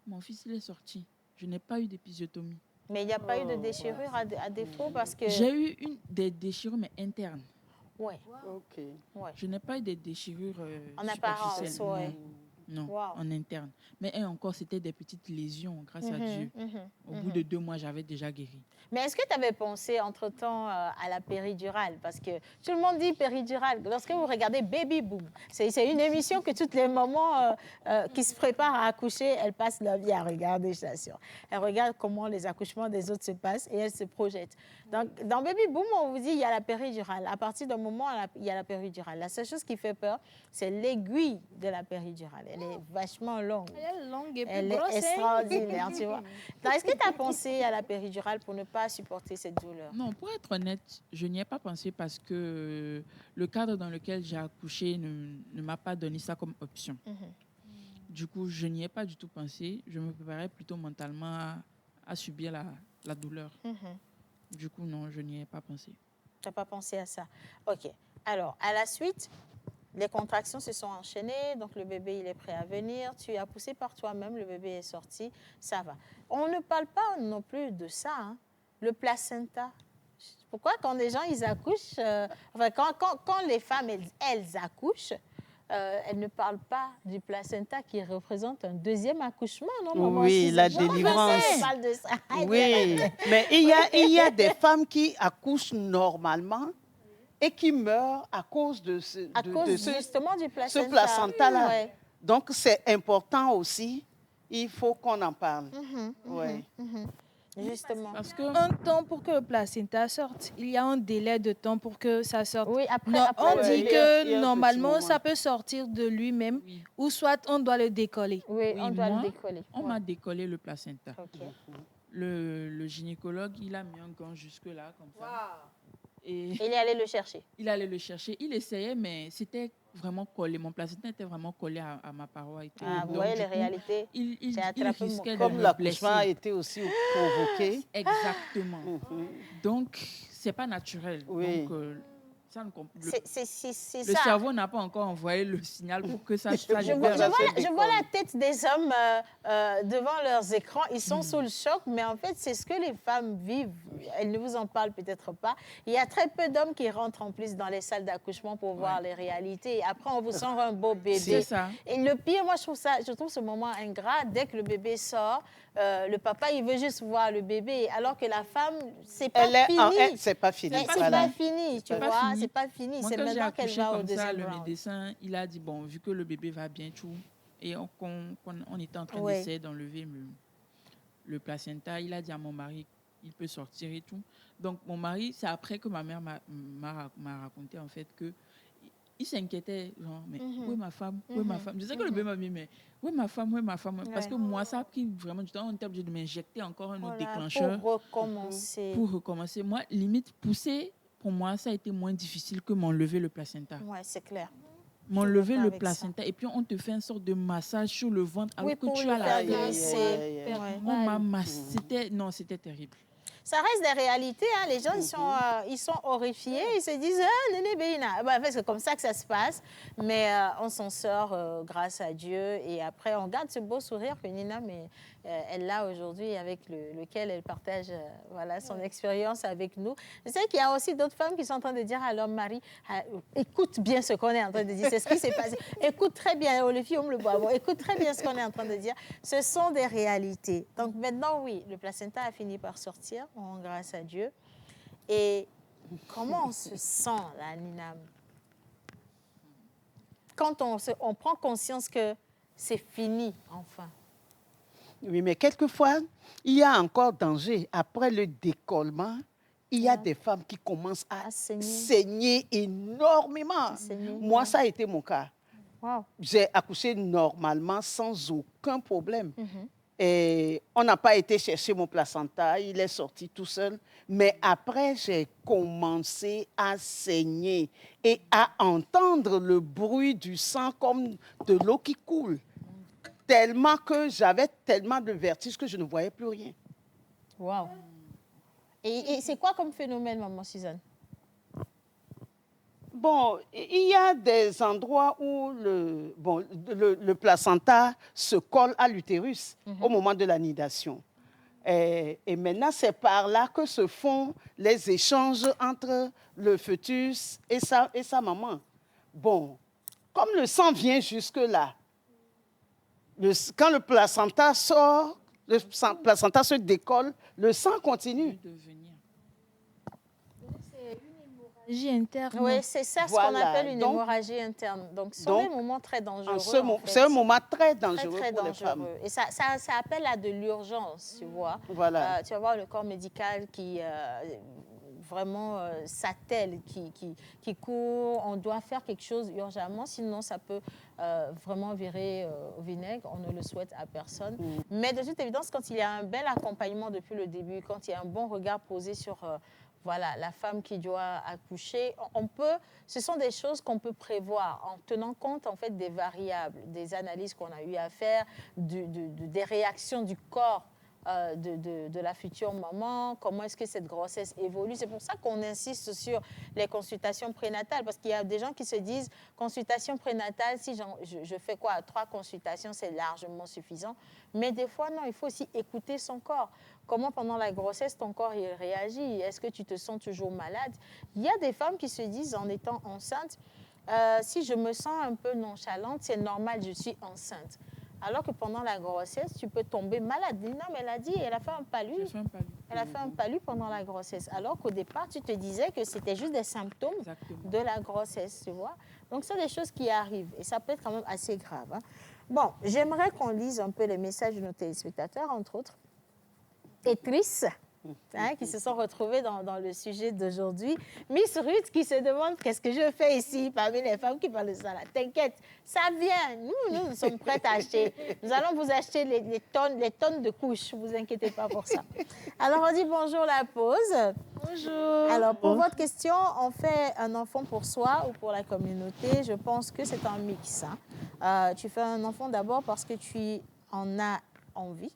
Mon fils, il est sorti. Je n'ai pas eu d'épisiotomie. Mais il n'y a pas eu de déchirure à défaut parce que... J'ai eu des déchirures, mais internes. Oui. Ok. Ouais. Je n'ai pas eu des déchirures en apparence, superficielles. ouais. Non, Wow. en interne. Mais encore, c'était des petites lésions, grâce à Dieu. Au bout de 2 mois, j'avais déjà guéri. Mais est-ce que tu avais pensé entre-temps à la péridurale? Parce que tout le monde dit péridurale. Lorsque vous regardez Baby Boom, c'est une émission que toutes les mamans qui se préparent à accoucher, elles passent leur vie à regarder, je t'assure. Elles regardent comment les accouchements des autres se passent et elles se projettent. Donc, dans Baby Boom, on vous dit il y a la péridurale. À partir d'un moment, il y a la péridurale. La seule chose qui fait peur, c'est l'aiguille de la péridurale. Elle est vachement longue. Elle est longue et Elle plus grosse. est extraordinaire, tu vois. Est-ce que tu as pensé à la péridurale pour ne pas supporter cette douleur? Non, pour être honnête, je n'y ai pas pensé parce que le cadre dans lequel j'ai accouché ne m'a pas donné ça comme option. Du coup, je n'y ai pas du tout pensé. Je me préparais plutôt mentalement à subir la douleur. Du coup, non, je n'y ai pas pensé. Tu n'as pas pensé à ça. OK. Alors, à la suite, les contractions se sont enchaînées, donc le bébé, il est prêt à venir. Tu as poussé par toi-même, le bébé est sorti, ça va. On ne parle pas non plus de ça, hein. Le placenta. Pourquoi quand les gens, ils accouchent, quand les femmes, elles accouchent, elles ne parlent pas du placenta qui représente un deuxième accouchement, non, maman? Oui, la délivrance. On parle de ça. Oui, mais il y a des femmes qui accouchent normalement et qui meurent à cause de justement du placenta. Ce placenta-là. Ouais. Donc, c'est important aussi. Il faut qu'on en parle. Ouais. Justement. Parce qu'un temps pour que le placenta sorte, il y a un délai de temps pour que ça sorte. Oui, après, Non, après, on dit il y a un que petit normalement, moment. ça peut sortir de lui-même Oui. ou soit on doit le décoller. Oui, Oui, on doit moi, le décoller. On Ouais. m'a décollé le placenta. Ok. Le gynécologue, il a mis un gant jusque-là, comme ça. Et Il est allé le chercher. il allait le chercher. Il essayait, mais c'était vraiment collé. Mon placenta était vraiment collé à ma paroi. Et tout. Ah, vous Donc, voyez du les coup, réalités. il J'ai attrapé mon risquait de Comme me l'accouchement a blesser. été aussi provoqué. Exactement. Mhm. Donc, c'est pas naturel. Oui. Donc, ça ne comp- le, C'est le ça. cerveau n'a pas encore envoyé le signal pour que ça Je vois, libère. je vois la tête des hommes devant leurs écrans. Ils sont sous le choc, mais en fait, c'est ce que les femmes vivent. Elles ne vous en parlent peut-être pas. Il y a très peu d'hommes qui rentrent en plus dans les salles d'accouchement pour voir les réalités. Et après, on vous sort un beau bébé. C'est ça. Et le pire, moi, je trouve ce moment ingrat. Dès que le bébé sort, le papa, il veut juste voir le bébé. Alors que la femme, c'est pas fini. C'est pas fini. C'est Voilà. pas fini, tu C'est pas vois. fini. C'est pas fini. Moi, C'est quand j'ai maintenant qu'elle accouché va au comme ça, deuxième le round. médecin, il a dit, bon, vu que le bébé va bien, tout, et on était en train Ouais. d'essayer d'enlever le placenta, il a dit à mon mari, il peut sortir et tout. Donc, mon mari, c'est après que ma mère m'a raconté, en fait, que il s'inquiétait, genre, mais où est ma femme? Où est ma femme? Je sais que le bébé m'a dit, mais où est ma femme? Où est ma femme? Parce que moi, ça a pris vraiment du temps. On était obligé de m'injecter encore un autre déclencheur. Pour recommencer. Pour recommencer. Moi, limite, pousser, pour moi, ça a été moins difficile que m'enlever le placenta. Ouais, c'est clair. M'enlever d'accord le avec placenta et puis on te fait une sorte de massage sur le ventre alors Oui, que pour tu le as la faire tête. glisser. Ouais. On m'a massé. C'était terrible. Ça reste des réalités. Hein. Les gens, ils sont horrifiés. Ils se disent, ah, Néné Béina. Bah, c'est comme ça que ça se passe. Mais on s'en sort grâce à Dieu. Et après, on garde ce beau sourire que Nina, elle a aujourd'hui, avec lequel elle partage voilà, son expérience avec nous. Je sais qu'il y a aussi d'autres femmes qui sont en train de dire à leur mari, écoute bien ce qu'on est en train de dire. C'est ce qui s'est passé. Écoute très bien, oh, les filles, on me le voit. Bon, écoute très bien ce qu'on est en train de dire. Ce sont des réalités. Donc maintenant, oui, le placenta a fini par sortir. Grâce à Dieu. Et comment on se sent, là, Nina, quand on prend conscience que c'est fini, enfin? Oui, mais quelquefois, il y a encore danger. Après le décollement, il y a des femmes qui commencent à saigner énormément. Moi, ça a été mon cas. Wow. J'ai accouché normalement sans aucun problème. Et on n'a pas été chercher mon placenta, il est sorti tout seul. Mais après, j'ai commencé à saigner et à entendre le bruit du sang comme de l'eau qui coule. Tellement que j'avais tellement de vertige que je ne voyais plus rien. Wow. Et c'est quoi comme phénomène, maman Suzanne? Bon, il y a des endroits où le placenta se colle à l'utérus au moment de la nidation. Et maintenant, c'est par là que se font les échanges entre le fœtus et sa maman. Bon, comme le sang vient jusque-là, quand le placenta sort, le placenta se décolle, le sang continue. Interne. Oui, c'est ça ce qu'on appelle une hémorragie interne. Donc, c'est un moment très dangereux. C'est un moment très dangereux très pour les dangereux. femmes. Et ça appelle à de l'urgence, tu vois. Voilà. Tu vas voir le corps médical qui vraiment s'attelle, qui court. On doit faire quelque chose urgemment, sinon ça peut vraiment virer au vinaigre. On ne le souhaite à personne. Mais de toute évidence, quand il y a un bel accompagnement depuis le début, quand il y a un bon regard posé sur... voilà, la femme qui doit accoucher, ce sont des choses qu'on peut prévoir en tenant compte en fait des variables, des analyses qu'on a eu à faire, des réactions du corps de la future maman, comment est-ce que cette grossesse évolue. C'est pour ça qu'on insiste sur les consultations prénatales, parce qu'il y a des gens qui se disent consultation prénatale, si je fais quoi, 3 consultations, c'est largement suffisant. Mais des fois, non, il faut aussi écouter son corps. Comment pendant la grossesse, ton corps il réagit? Est-ce que tu te sens toujours malade? Il y a des femmes qui se disent en étant enceinte, si je me sens un peu nonchalante, c'est normal, je suis enceinte. Alors que pendant la grossesse, tu peux tomber malade. Non, mais elle a dit, elle a fait un palu. Elle a fait un palu pendant la grossesse. Alors qu'au départ, tu te disais que c'était juste des symptômes de la grossesse, tu vois. Donc, c'est des choses qui arrivent. Et ça peut être quand même assez grave. Hein. Bon, j'aimerais qu'on lise un peu les messages de nos téléspectateurs, entre autres. et Trice, qui se sont retrouvées dans le sujet d'aujourd'hui. Miss Ruth qui se demande qu'est-ce que je fais ici parmi les femmes qui parlent de ça. T'inquiète, ça vient. Nous sommes prêtes à acheter. Nous allons vous acheter les tonnes de couches. Ne vous inquiétez pas pour ça. Alors, on dit bonjour la pause. Bonjour. Alors, pour votre question, on fait un enfant pour soi ou pour la communauté? Je pense que c'est un mix. Tu fais un enfant d'abord parce que tu en as envie.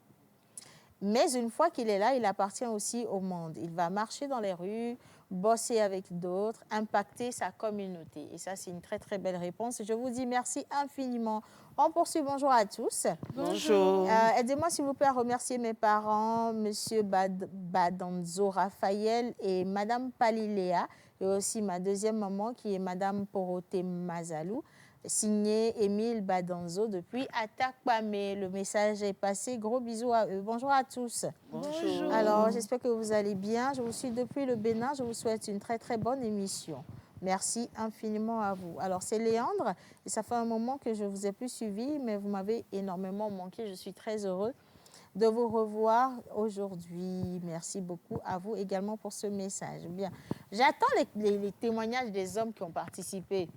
Mais une fois qu'il est là, il appartient aussi au monde. Il va marcher dans les rues, bosser avec d'autres, impacter sa communauté. Et ça, c'est une très, très belle réponse. Je vous dis merci infiniment. On poursuit. Bonjour à tous. Bonjour. Aidez-moi, s'il vous plaît, à remercier mes parents, M. Badanzo Raphaël et Mme Paliléa, et aussi ma deuxième maman, qui est Mme Poroté Mazalou. Signé Émile Badanzo depuis Atakpame. Le message est passé. Gros bisous à eux. Bonjour à tous. Bonjour. Alors, j'espère que vous allez bien. Je vous suis depuis le Bénin. Je vous souhaite une très, très bonne émission. Merci infiniment à vous. Alors, c'est Léandre. Et ça fait un moment que je ne vous ai plus suivi, mais vous m'avez énormément manqué. Je suis très heureux de vous revoir aujourd'hui. Merci beaucoup à vous également pour ce message. Bien, j'attends les témoignages des hommes qui ont participé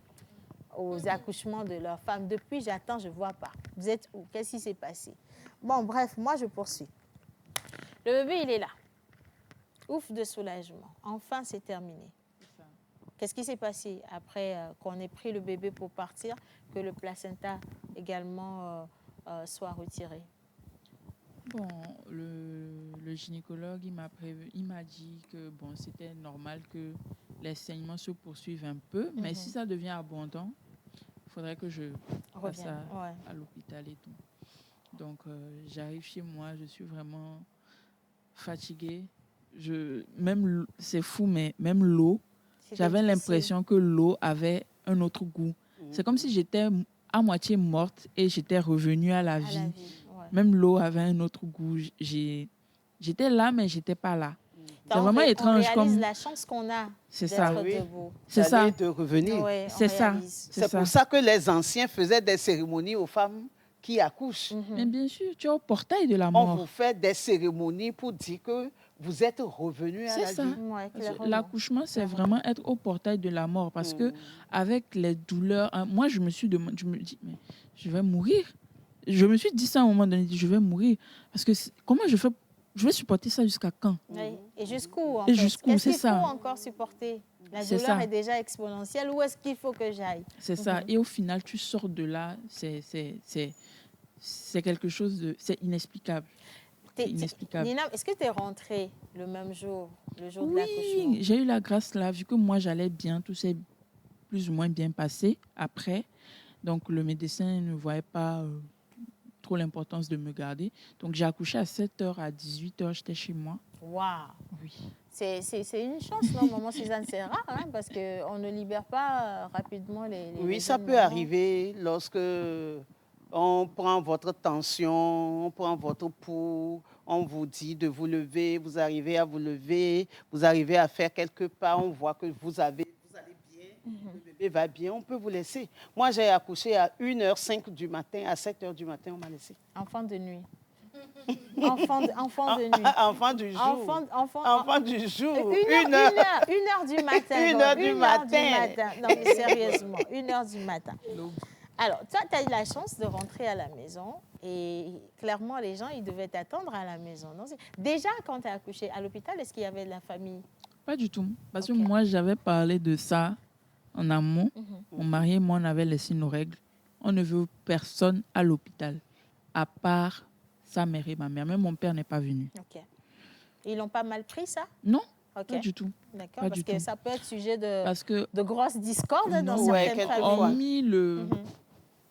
aux accouchements de leurs femmes. Depuis, j'attends, je ne vois pas. Vous êtes où? Qu'est-ce qui s'est passé? Bon, bref, moi, je poursuis. Le bébé, il est là. Ouf de soulagement. Enfin, c'est terminé. Qu'est-ce qui s'est passé après qu'on ait pris le bébé pour partir, que le placenta également soit retiré? Bon, le gynécologue, il m'a dit que bon, c'était normal que les saignements se poursuivent un peu, mais si ça devient abondant, il faudrait que je passe à l'hôpital et tout. Donc, j'arrive chez moi, je suis vraiment fatiguée. C'est fou, mais même l'eau, j'avais l'impression que l'eau avait un autre goût. C'est comme si j'étais à moitié morte et j'étais revenue à la vie. Même l'eau avait un autre goût. J'étais là, mais je n'étais pas là. C'est vraiment étrange. On réalise la chance qu'on a d'être debout. C'est ça. De revenir. Ouais, c'est ça. C'est pour ça que les anciens faisaient des cérémonies aux femmes qui accouchent. Mais bien sûr, tu es au portail de la mort. On vous fait des cérémonies pour dire que vous êtes revenu à la vie. C'est ça. L'accouchement, c'est vraiment être au portail de la mort. Parce que avec les douleurs, moi, je me dis, mais je vais mourir. Je me suis dit ça à un moment donné, je vais mourir. Parce que comment je vais supporter ça jusqu'à quand? Et jusqu'où, en fait? Qu'est-ce qu'il faut ça. encore supporter? La douleur est déjà exponentielle. Où est-ce qu'il faut que j'aille? C'est ça. Et au final, tu sors de là, c'est quelque chose de... C'est inexplicable. Inexplicable. Nina, est-ce que tu es rentrée le même jour, le jour de l'accouchement? Oui, j'ai eu la grâce là, vu que moi, j'allais bien, tout s'est plus ou moins bien passé après. Donc, le médecin ne voyait pas... trop l'importance de me garder. Donc, j'ai accouché à 7h, à 18h, j'étais chez moi. Waouh! Oui. C'est une chance, non, maman Suzanne? C'est rare, hein, parce qu'on ne libère pas rapidement les Oui, ça peut arriver lorsque on prend votre tension, on prend votre pouls, on vous dit de vous lever, vous arrivez à vous lever, vous arrivez à faire quelques pas, on voit que vous allez bien, le bébé va bien, on peut vous laisser. Moi, j'ai accouché à 1h05 du matin, à 7h du matin, on m'a laissé. Enfant de nuit. Enfant de nuit. Enfant du jour. Enfant du jour. 1h du matin. 1h du matin. Non, mais sérieusement, 1h du matin. Alors, toi, tu as eu la chance de rentrer à la maison et clairement, les gens, ils devaient t'attendre à la maison. Non? Déjà, quand tu as accouché à l'hôpital, est-ce qu'il y avait de la famille? Pas du tout. Parce que moi, j'avais parlé de ça en amont. Mon mari et moi, on avait laissé nos règles. On ne veut personne à l'hôpital, à part sa mère et ma mère. Même mon père n'est pas venu. OK. Ils n'ont pas mal pris, ça? Non, pas du tout. D'accord, parce que ça peut être sujet de grosses discordes dans certaines familles. Hormis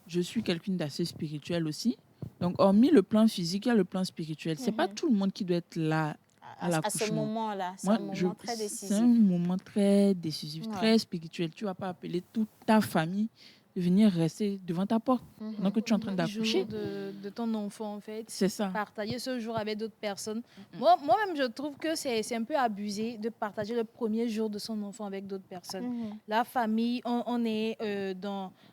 je suis quelqu'un d'assez spirituel aussi. Donc, hormis le plan physique, il y a le plan spirituel. Ce n'est pas tout le monde qui doit être là à l'accouchement. À ce moment-là, c'est un moment très décisif. C'est un moment très décisif, très spirituel. Tu ne vas pas appeler toute ta famille de venir rester devant ta porte pendant que tu es en train d'accoucher. De ton enfant, en fait. C'est ça. Partager ce jour avec d'autres personnes. Moi-même, je trouve que c'est un peu abusé de partager le premier jour de son enfant avec d'autres personnes. La famille, on est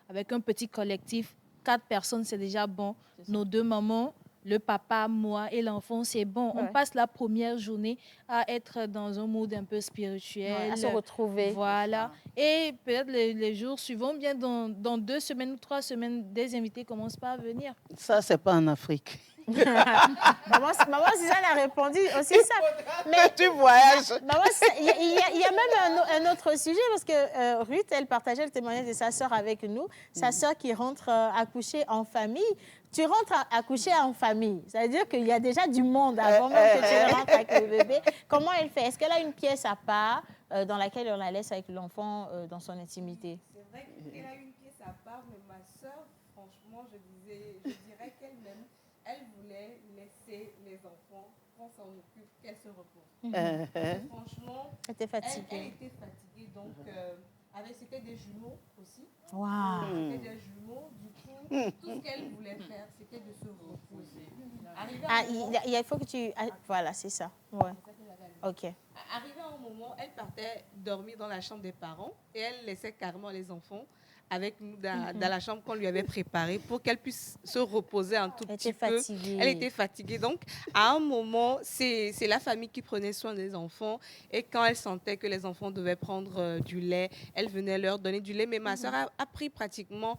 avec un petit collectif. 4 personnes, c'est déjà bon. Nos 2 mamans, le papa, moi et l'enfant, c'est bon. On passe la première journée à être dans un mode un peu spirituel. À se retrouver. Voilà. Et peut-être les jours suivants, bien dans 2 semaines ou 3 semaines, des invités commencent pas à venir. Ça, c'est pas en Afrique. Maman Suzanne a répondu aussi ça. Mais tu voyages. Il y a même un autre sujet parce que Ruth, elle partageait le témoignage de sa sœur avec nous. Sa sœur qui rentre accoucher en famille. Tu rentres accoucher en famille. Ça veut dire qu'il y a déjà du monde avant même que tu rentres avec le bébé. Comment elle fait? Est-ce qu'elle a une pièce à part dans laquelle on la laisse avec l'enfant dans son intimité? C'est vrai qu'elle a une pièce à part, mais ma sœur, franchement, je dirais qu'elle-même, elle voulait laisser les enfants qu'on s'en occupe, qu'elle se repose. Franchement, elle était fatiguée. Elle était fatiguée, donc c'était des jumeaux aussi. Wow. C'était des jumeaux, du coup, tout ce qu'elle voulait faire, c'était de se reposer. Il faut que tu... voilà, c'est ça. Ouais. Ok. Arrivé à un moment, elle partait dormir dans la chambre des parents et elle laissait carrément les enfants avec nous dans la chambre qu'on lui avait préparée pour qu'elle puisse se reposer un tout petit peu. Elle était fatiguée. Donc, à un moment, c'est la famille qui prenait soin des enfants. Et quand elle sentait que les enfants devaient prendre du lait, elle venait leur donner du lait. Mais ma soeur a pris pratiquement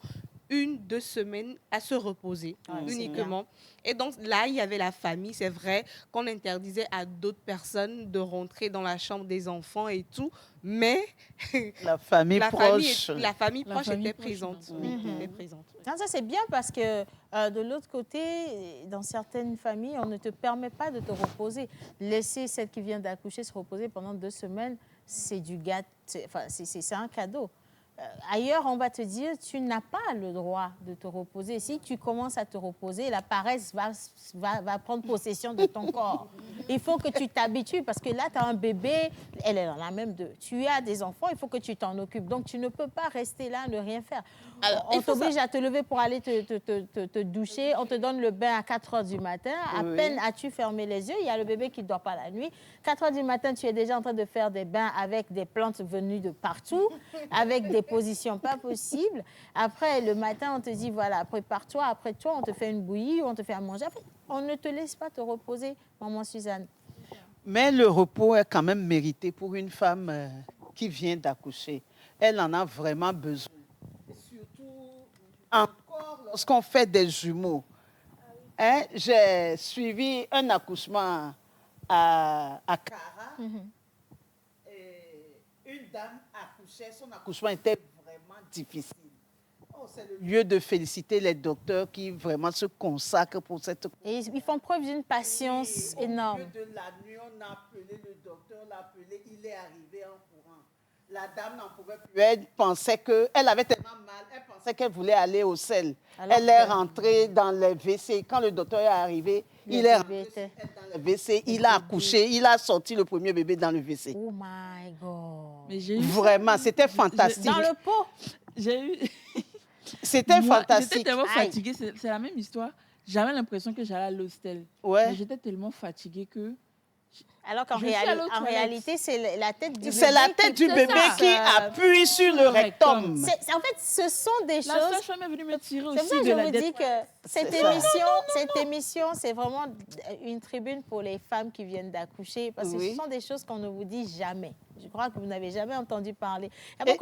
1-2 semaines à se reposer uniquement. Et donc là, il y avait la famille. C'est vrai qu'on interdisait à d'autres personnes de rentrer dans la chambre des enfants et tout, mais la famille proche était présente. Ça, c'est bien parce que de l'autre côté, dans certaines familles, on ne te permet pas de te reposer. Laisser celle qui vient d'accoucher se reposer pendant 2 semaines, c'est du gâteau, c'est un cadeau. Ailleurs, on va te dire, tu n'as pas le droit de te reposer. Si tu commences à te reposer, la paresse va prendre possession de ton corps. Il faut que tu t'habitues parce que là, tu as un bébé, elle est dans la même deux. Tu as des enfants, il faut que tu t'en occupes. Donc, tu ne peux pas rester là, ne rien faire. Alors, on t'oblige à te lever pour aller te doucher. On te donne le bain à 4 heures du matin. À peine as-tu fermé les yeux, il y a le bébé qui ne dort pas la nuit. 4 heures du matin, tu es déjà en train de faire des bains avec des plantes venues de partout, avec des positions pas possibles. Après, le matin, on te dit, voilà, prépare-toi. Après toi, on te fait une bouillie, on te fait à manger. En fait, on ne te laisse pas te reposer, maman Suzanne. Mais le repos est quand même mérité pour une femme qui vient d'accoucher. Elle en a vraiment besoin. Encore lorsqu'on fait des jumeaux. Hein, j'ai suivi un accouchement à Cara. Et une dame accouchait, son accouchement était vraiment difficile. C'est le lieu de féliciter les docteurs qui vraiment se consacrent pour cette... Et ils font preuve d'une patience énorme. Au milieu de la nuit, on a appelé le docteur, il est arrivé en courant. La dame n'en pouvait plus. Elle pensait qu'elle avait tellement mal. Elle pensait qu'elle voulait aller au sel. Elle est rentrée dans les WC. Quand le docteur est arrivé, il est rentré dans les WC. Il a accouché. Il a sorti le premier bébé dans le WC. Oh my God. Mais j'ai eu vraiment, c'était fantastique. Dans le pot. J'ai eu... C'était fantastique. J'étais tellement fatiguée. C'est la même histoire. J'avais l'impression que j'allais à l'hostel. Ouais. Mais j'étais tellement fatiguée que... Alors qu'en réalité, c'est la tête du bébé. C'est la tête du bébé qui appuie sur le rectum. En fait, ce sont des choses... La sage-femme est venue me tirer aussi de la tête. C'est pour ça que je vous dis que cette émission, c'est vraiment une tribune pour les femmes qui viennent d'accoucher. Parce que ce sont des choses qu'on ne vous dit jamais. Je crois que vous n'avez jamais entendu parler. Et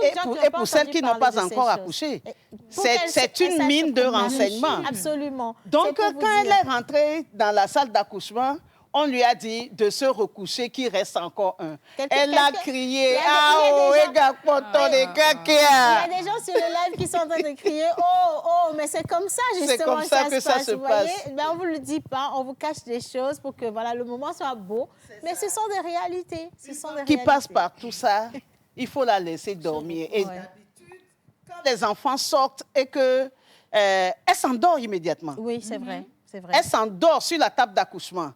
pour celles qui n'ont pas encore accouché, c'est une mine de renseignements. Absolument. Donc, quand elle est rentrée dans la salle d'accouchement, on lui a dit de se recoucher, qu'il reste encore un. Elle a crié, il y a des gens sur le live qui sont en train de crier, oh, mais c'est comme ça, justement. C'est comme ça que ça se passe. Ben, on ne vous le dit pas, on vous cache des choses pour que voilà, le moment soit beau. Mais ce sont des réalités. Qui passent par tout ça, il faut la laisser dormir. Et d'habitude, quand les enfants sortent et que elle s'endort immédiatement. Oui, c'est vrai. Elle s'endort sur la table d'accouchement.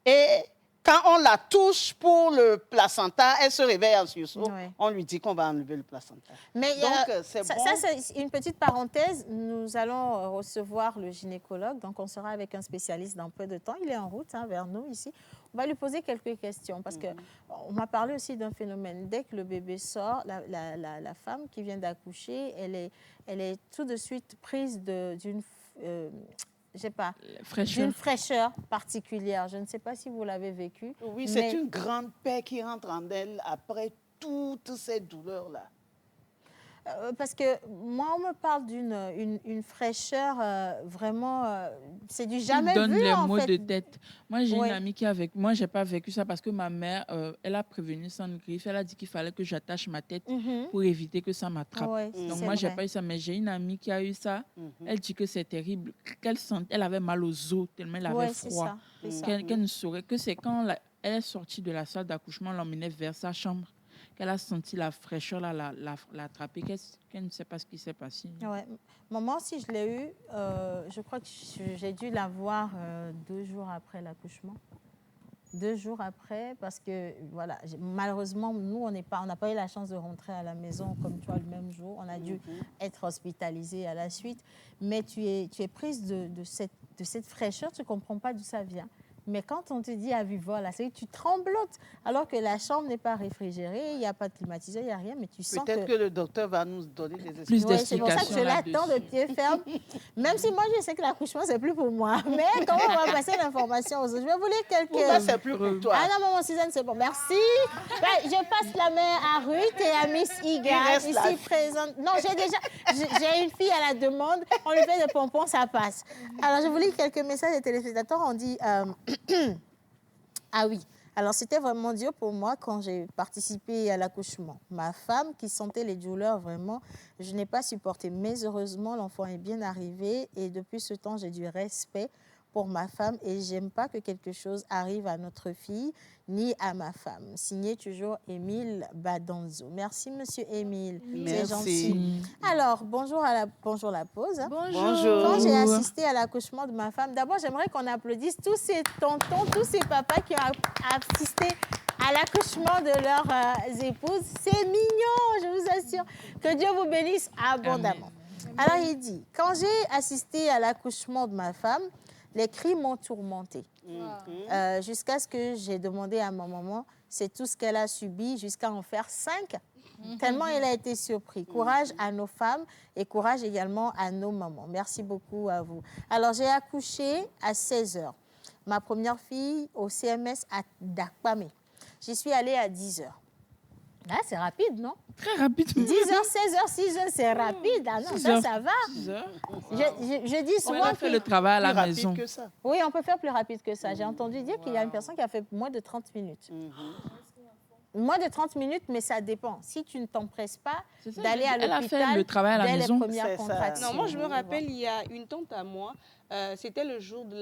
Et quand on la touche pour le placenta, elle se réveille en sursaut. On lui dit qu'on va enlever le placenta. Mais donc, c'est bon. Ça, c'est une petite parenthèse. Nous allons recevoir le gynécologue. Donc, on sera avec un spécialiste dans peu de temps. Il est en route vers nous ici. On va lui poser quelques questions parce qu'on m'a parlé aussi d'un phénomène. Dès que le bébé sort, la femme qui vient d'accoucher, elle est tout de suite prise d'une... je sais pas, Fraîcheur. d'une fraîcheur particulière. Je ne sais pas si vous l'avez vécu. Oui, c'est une grande paix qui rentre en elle après toutes ces douleurs-là. Parce que moi, on me parle une fraîcheur vraiment, c'est du jamais donne vu les en maux fait. de tête. Moi, j'ai Ouais. une amie qui a vécu. Moi, j'ai pas vécu ça parce que ma mère, elle a prévenu sans griffe. Elle a dit qu'il fallait que j'attache ma tête pour éviter que ça m'attrape. Ouais, Donc c'est moi, j'ai vrai. pas eu ça, mais j'ai une amie qui a eu ça. Elle dit que c'est terrible. Elle avait mal aux os tellement elle avait Ouais, c'est froid. ça, c'est ça. Qu'elle ne saurait que c'est quand elle est sortie de la salle d'accouchement, on l'emmenait vers sa chambre, qu'elle a senti la fraîcheur l'attraper, qu'elle ne sait pas ce qui s'est passé. Ouais. Maman, si je l'ai eu, je crois que j'ai dû la voir 2 jours après l'accouchement. 2 jours après, parce que voilà, malheureusement, nous, on n'a pas eu la chance de rentrer à la maison comme toi le même jour. On a dû être hospitalisés à la suite. Mais tu es prise de cette fraîcheur, tu ne comprends pas d'où ça vient. Mais quand on te dit à vive voix, là, c'est que tu tremblotes, alors que la chambre n'est pas réfrigérée, il n'y a pas de climatiseur, il n'y a rien, mais tu sens Peut-être que le docteur va nous donner des explications. Plus Ouais, c'est pour ça que je d'explications l'attends de pied ferme. Même si moi, je sais que l'accouchement, c'est plus pour moi. Mais comment on va passer l'information aux autres? Je vais vous lire quelques... Pourquoi c'est plus pour toi? Ah non, maman Suzanne, c'est bon. Merci. Ben, je passe la main à Ruth et à Miss Iga, reste là. ici présente. Non, j'ai une fille à la demande. On lui fait des pompons, ça passe. Alors, je vous lis quelques messages des téléspectateurs. On dit... Ah oui, alors c'était vraiment dur pour moi quand j'ai participé à l'accouchement. Ma femme qui sentait les douleurs, vraiment, je n'ai pas supporté. Mais heureusement, l'enfant est bien arrivé et depuis ce temps, j'ai du respect pour ma femme et j'aime pas que quelque chose arrive à notre fille ni à ma femme. Signé toujours Émile Badanzo. Merci, monsieur Émile. C'est Merci. gentil. Alors, bonjour la pause. hein. Bonjour. Quand j'ai assisté à l'accouchement de ma femme, d'abord, j'aimerais qu'on applaudisse tous ces tontons, tous ces papas qui ont assisté à l'accouchement de leurs épouses. C'est mignon, je vous assure. Que Dieu vous bénisse abondamment. Alors, il dit, quand j'ai assisté à l'accouchement de ma femme, les cris m'ont tourmentée. Jusqu'à ce que j'ai demandé à ma maman, c'est tout ce qu'elle a subi jusqu'à en faire 5. Tellement elle a été surprise. Courage à nos femmes et courage également à nos mamans. Merci beaucoup à vous. Alors, j'ai accouché à 16h. Ma première fille au CMS à Dakpamé. J'y suis allée à 10h. Ah, c'est rapide, non? Très rapide. 10h, 16h, 6h, c'est rapide. Ah non, ça va. 6 heures. Je dis On souvent a fait le travail à la maison. Que ça. Oui, on peut faire plus rapide que ça. J'ai entendu dire qu'il y a une personne qui a fait moins de 30 minutes. Moins de 30 minutes, mais ça dépend. Si tu ne t'empresses pas C'est ça, d'aller à elle a l'hôpital fait le travail à la dès maison. les premières C'est ça. contractions. Non, moi, je me rappelle, il y a une tante à moi, c'était le jour de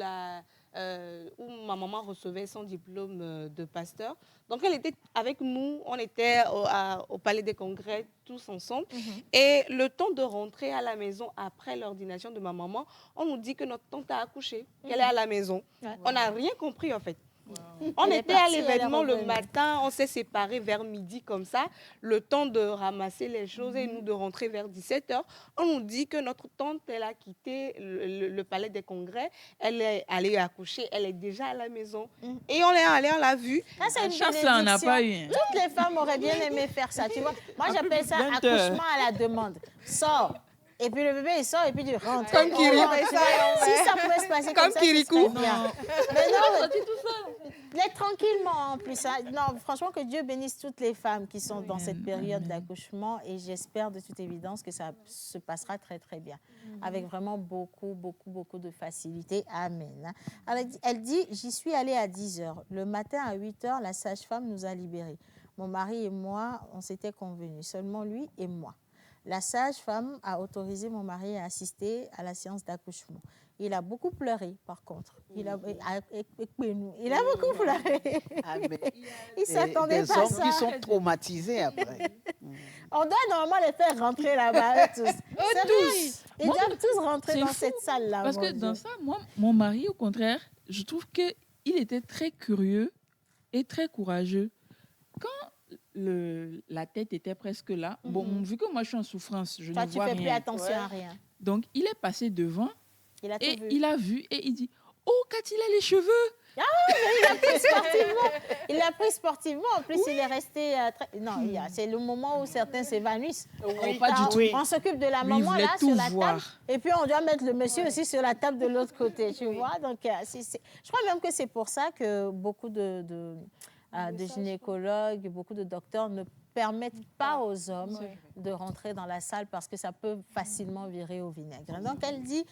où ma maman recevait son diplôme de pasteur. Donc, elle était avec nous, on était au Palais des Congrès, tous ensemble. Et le temps de rentrer à la maison après l'ordination de ma maman, on nous dit que notre tante a accouché, qu'elle est à la maison. Ouais. On n'a rien compris, en fait. On Elle est était à partie, elle est l'événement le revenue. matin, on s'est séparés vers midi comme ça, le temps de ramasser les choses et nous de rentrer vers 17h. On nous dit que notre tante, elle a quitté le palais des congrès, elle est allée accoucher, elle est déjà à la maison. Et on est allé, on l'a vue. Ça, c'est une Chance, là, on n'a bénédiction. pas eu. Toutes les femmes auraient bien aimé faire ça, tu vois. Moi, j'appelle ça 20 heures. accouchement à la demande. Sors. Et puis le bébé, il sort et puis tu rentres. Comme Kirikou. Si ça pouvait se passer comme ça, Kirikou. ce serait bien. Mais non, mais tranquillement en plus. Hein. Non, franchement, que Dieu bénisse toutes les femmes qui sont dans cette période d'accouchement et j'espère de toute évidence que ça se passera très, très bien. Avec vraiment beaucoup de facilité. Amen. Alors, elle dit, j'y suis allée à 10h. Le matin à 8h, la sage-femme nous a libérés. Mon mari et moi, on s'était convenus, seulement lui et moi. La sage-femme a autorisé mon mari à assister à la séance d'accouchement. Il a beaucoup pleuré, par contre. Il a beaucoup pleuré. Ah, mais Il s'attendait pas à des hommes ça. qui sont traumatisés après. On doit normalement les faire rentrer là-bas, eux tous. Sérieux. Ils Moi, doivent tous rentrer c'est dans fou, cette salle-là. Parce mon que Dieu. dans ça, moi, mon mari, au contraire, je trouve qu'il était très curieux et très courageux. Quand la tête était presque là, bon, vu que moi je suis en souffrance, je Toi, ne tu vois fais rien. plus attention à rien. Donc, il est passé devant Il a tout et vu. il a vu et il dit « Oh, Cathy, il a les cheveux !» Ah, mais il a pris sportivement. Il l'a pris sportivement. En plus, il est resté... Non, c'est le moment où certains s'évanouissent. Oui, pas du tout. On s'occupe de la Lui, maman, voulait là, tout sur la voir. table. Et puis, on doit mettre le monsieur aussi sur la table de l'autre côté, tu vois. Donc, je crois même que c'est pour ça que beaucoup de gynécologues, beaucoup de docteurs ne permettent pas aux hommes de rentrer dans la salle parce que ça peut facilement virer au vinaigre. Donc, elle dit,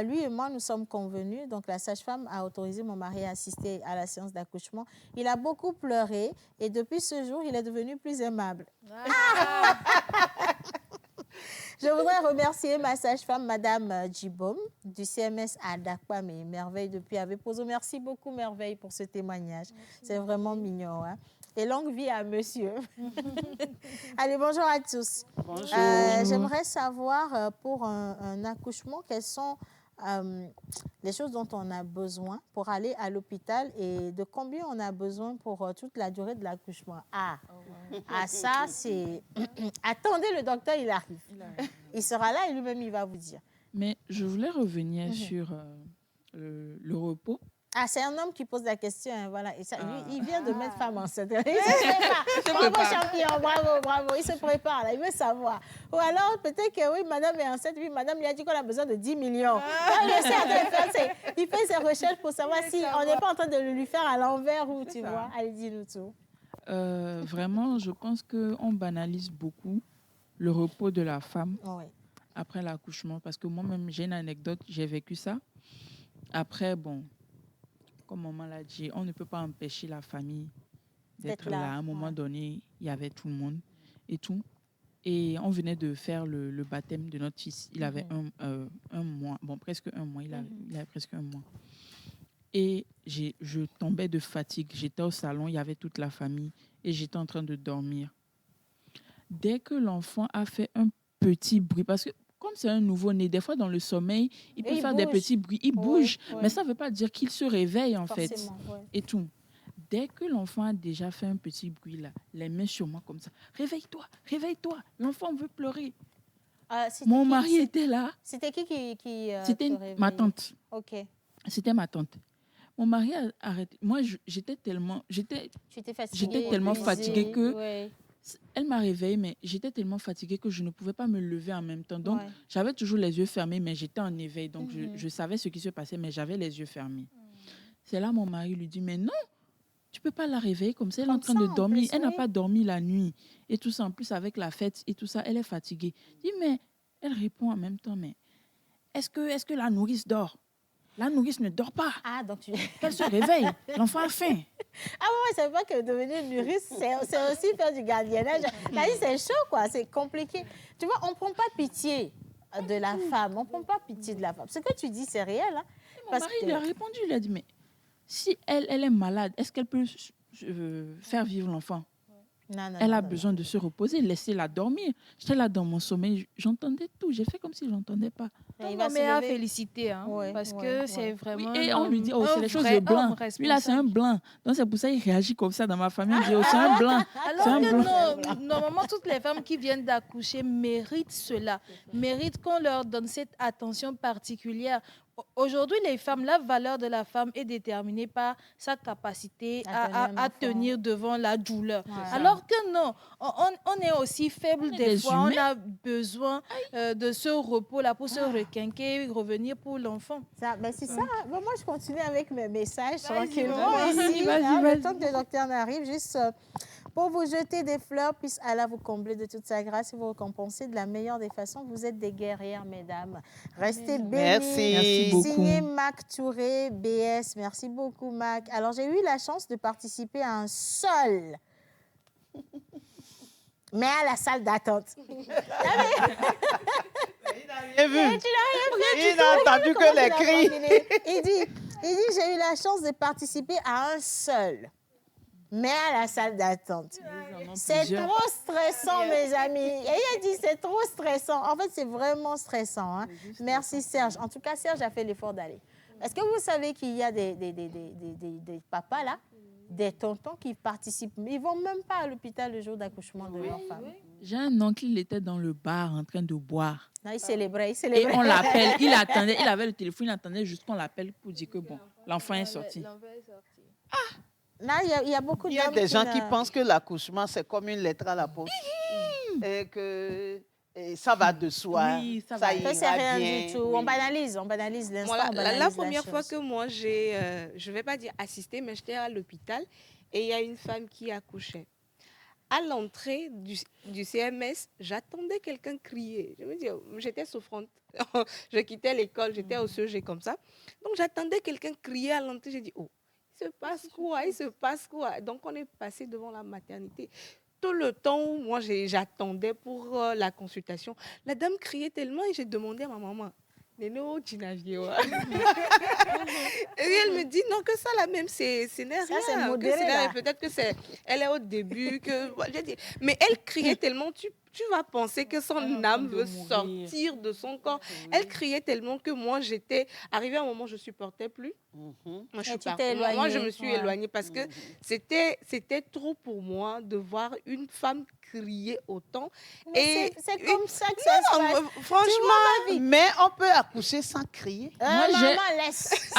lui et moi, nous sommes convenus. Donc, la sage-femme a autorisé mon mari à assister à la séance d'accouchement. Il a beaucoup pleuré et depuis ce jour, il est devenu plus aimable. Je voudrais remercier ma sage-femme, Madame Djibom, du CMS à Dakwa, mais Merveille depuis Avepozo. Merci beaucoup, Merveille, pour ce témoignage. C'est vraiment mignon. Hein? Et longue vie à monsieur. Allez, bonjour à tous. Bonjour. J'aimerais savoir, pour un accouchement, quelles sont les choses dont on a besoin pour aller à l'hôpital et de combien on a besoin pour toute la durée de l'accouchement. Ça, c'est... Attendez, le docteur, il arrive. Il sera là et lui-même, il va vous dire. Mais je voulais revenir sur le repos. C'est un homme qui pose la question, hein, voilà. Et ça, lui, il vient de mettre femme enceinte. Il se prépare. Bravo, champion, bravo. Il se prépare, là, il veut savoir. Ou alors, peut-être que oui, madame est enceinte, oui, madame lui a dit qu'on a besoin de 10 millions. Il fait ses recherches pour savoir si on n'est pas en train de le lui faire à l'envers ou, tu vois. Allez, dis-nous tout. Vraiment, je pense qu'on banalise beaucoup le repos de la femme après l'accouchement. Parce que moi-même, j'ai une anecdote, j'ai vécu ça. Après, bon... Comme maman l'a dit, on ne peut pas empêcher la famille d'être là. À un moment donné, il y avait tout le monde et tout. Et on venait de faire le baptême de notre fils. Il avait un mois, bon, presque un mois. Il avait presque un mois. Et je tombais de fatigue. J'étais au salon, il y avait toute la famille et j'étais en train de dormir. Dès que l'enfant a fait un petit bruit, parce que comme c'est un nouveau-né, des fois dans le sommeil, il peut faire des petits bruits, il bouge, mais ça ne veut pas dire qu'il se réveille en fait. Et tout. Dès que l'enfant a déjà fait un petit bruit là, les mains sur moi comme ça, réveille-toi, l'enfant veut pleurer. Mon mari était là. C'était qui C'était ma tante. Ok. C'était ma tante. Mon mari a arrêté. Moi, j'étais tellement fatiguée que... Elle m'a réveillée, mais j'étais tellement fatiguée que je ne pouvais pas me lever en même temps. Donc, j'avais toujours les yeux fermés, mais j'étais en éveil. Donc, je savais ce qui se passait, mais j'avais les yeux fermés. C'est là mon mari lui dit, mais non, tu ne peux pas la réveiller comme ça. Elle est en train de dormir. Elle n'a pas dormi la nuit. Et tout ça, en plus, avec la fête et tout ça, elle est fatiguée. Je dis, mais elle répond en même temps, mais est-ce que la nourrice dort? La nourrice ne dort pas. Donc elle se réveille. L'enfant a faim. Ouais, c'est pas que devenir nourrice, c'est aussi faire du gardiennage. Là, c'est chaud, quoi. C'est compliqué. Tu vois, on ne prend pas pitié de la femme. On ne prend pas pitié de la femme. Ce que tu dis, c'est réel. Hein, mon mari lui a répondu. Il a dit, mais si elle est malade, est-ce qu'elle peut faire vivre l'enfant? Elle a besoin de se reposer, laissez-la dormir. J'étais là dans mon sommeil, j'entendais tout. J'ai fait comme si je n'entendais pas. Il va se féliciter, hein, parce que c'est vraiment... Et on lui dit, c'est les choses de blanc. Lui, là, c'est un blanc. Donc, c'est pour ça qu'il réagit comme ça dans ma famille. On dit, c'est un blanc. Alors que normalement, toutes les femmes qui viennent d'accoucher méritent cela. Méritent qu'on leur donne cette attention particulière. Aujourd'hui, les femmes, la valeur de la femme est déterminée par sa capacité à tenir devant la douleur. Alors que non, on est aussi faible des fois. On a besoin de ce repos-là pour se requinquer, revenir pour l'enfant. C'est ça. Bon, moi, je continue avec mes messages tranquillement. Vas-y. Le temps que le docteur n'arrive, juste... pour vous jeter des fleurs, puisse Allah vous combler de toute sa grâce et vous récompenser de la meilleure des façons. Vous êtes des guerrières, mesdames. Restez bénis. Merci beaucoup. Signé Mac Touré, BS. Merci beaucoup, Mac. Alors, j'ai eu la chance de participer à un seul, mais à la salle d'attente. Il n'a rien vu. Il n'a entendu que les cris. Il dit, j'ai eu la chance de participer à un seul, mais à la salle d'attente. C'est trop stressant, mes amis. Et il a dit, c'est trop stressant. En fait, c'est vraiment stressant. Hein. Merci, Serge. En tout cas, Serge a fait l'effort d'aller. Est-ce que vous savez qu'il y a des papas, là, des tontons qui participent? Ils ne vont même pas à l'hôpital le jour d'accouchement de leur femme. J'ai un oncle, il était dans le bar en train de boire. Non, il célébrait. Et on l'appelle, il attendait, il avait le téléphone, il attendait juste qu'on l'appelle pour dire que bon, l'enfant est sorti. Là, il y a beaucoup de Il y a des gens qui pensent que l'accouchement, c'est comme une lettre à la poste. Et que ça va de soi. Oui, ça Ça ira c'est rien bien. du tout. Oui. On banalise l'instant. Voilà, on la banalise première fois chose. que moi, je ne vais pas dire assisté, mais j'étais à l'hôpital et il y a une femme qui accouchait. À l'entrée du CMS, j'attendais quelqu'un crier. Je me dis, j'étais souffrante. Je quittais l'école, j'étais au CEG comme ça. Donc, j'attendais quelqu'un crier à l'entrée. J'ai dit, oh, il se passe quoi? Il se passe quoi? Donc, on est passé devant la maternité. Tout le temps où moi, j'attendais pour la consultation, la dame criait tellement et j'ai demandé à ma maman, Neno, et elle me dit, non, que ça, là même, ce n'est rien. c'est modéré, là. Peut-être que elle est au début. J'ai dit, mais elle criait tellement, tu vas penser que son âme veut sortir de son corps. Elle criait tellement que moi, j'étais arrivée à un moment où je ne supportais plus. Moi, je me suis éloignée parce que c'était trop pour moi de voir une femme crier autant. Mais c'est comme ça que ça se passe. Franchement, mais on peut accoucher sans crier. Maman, laisse.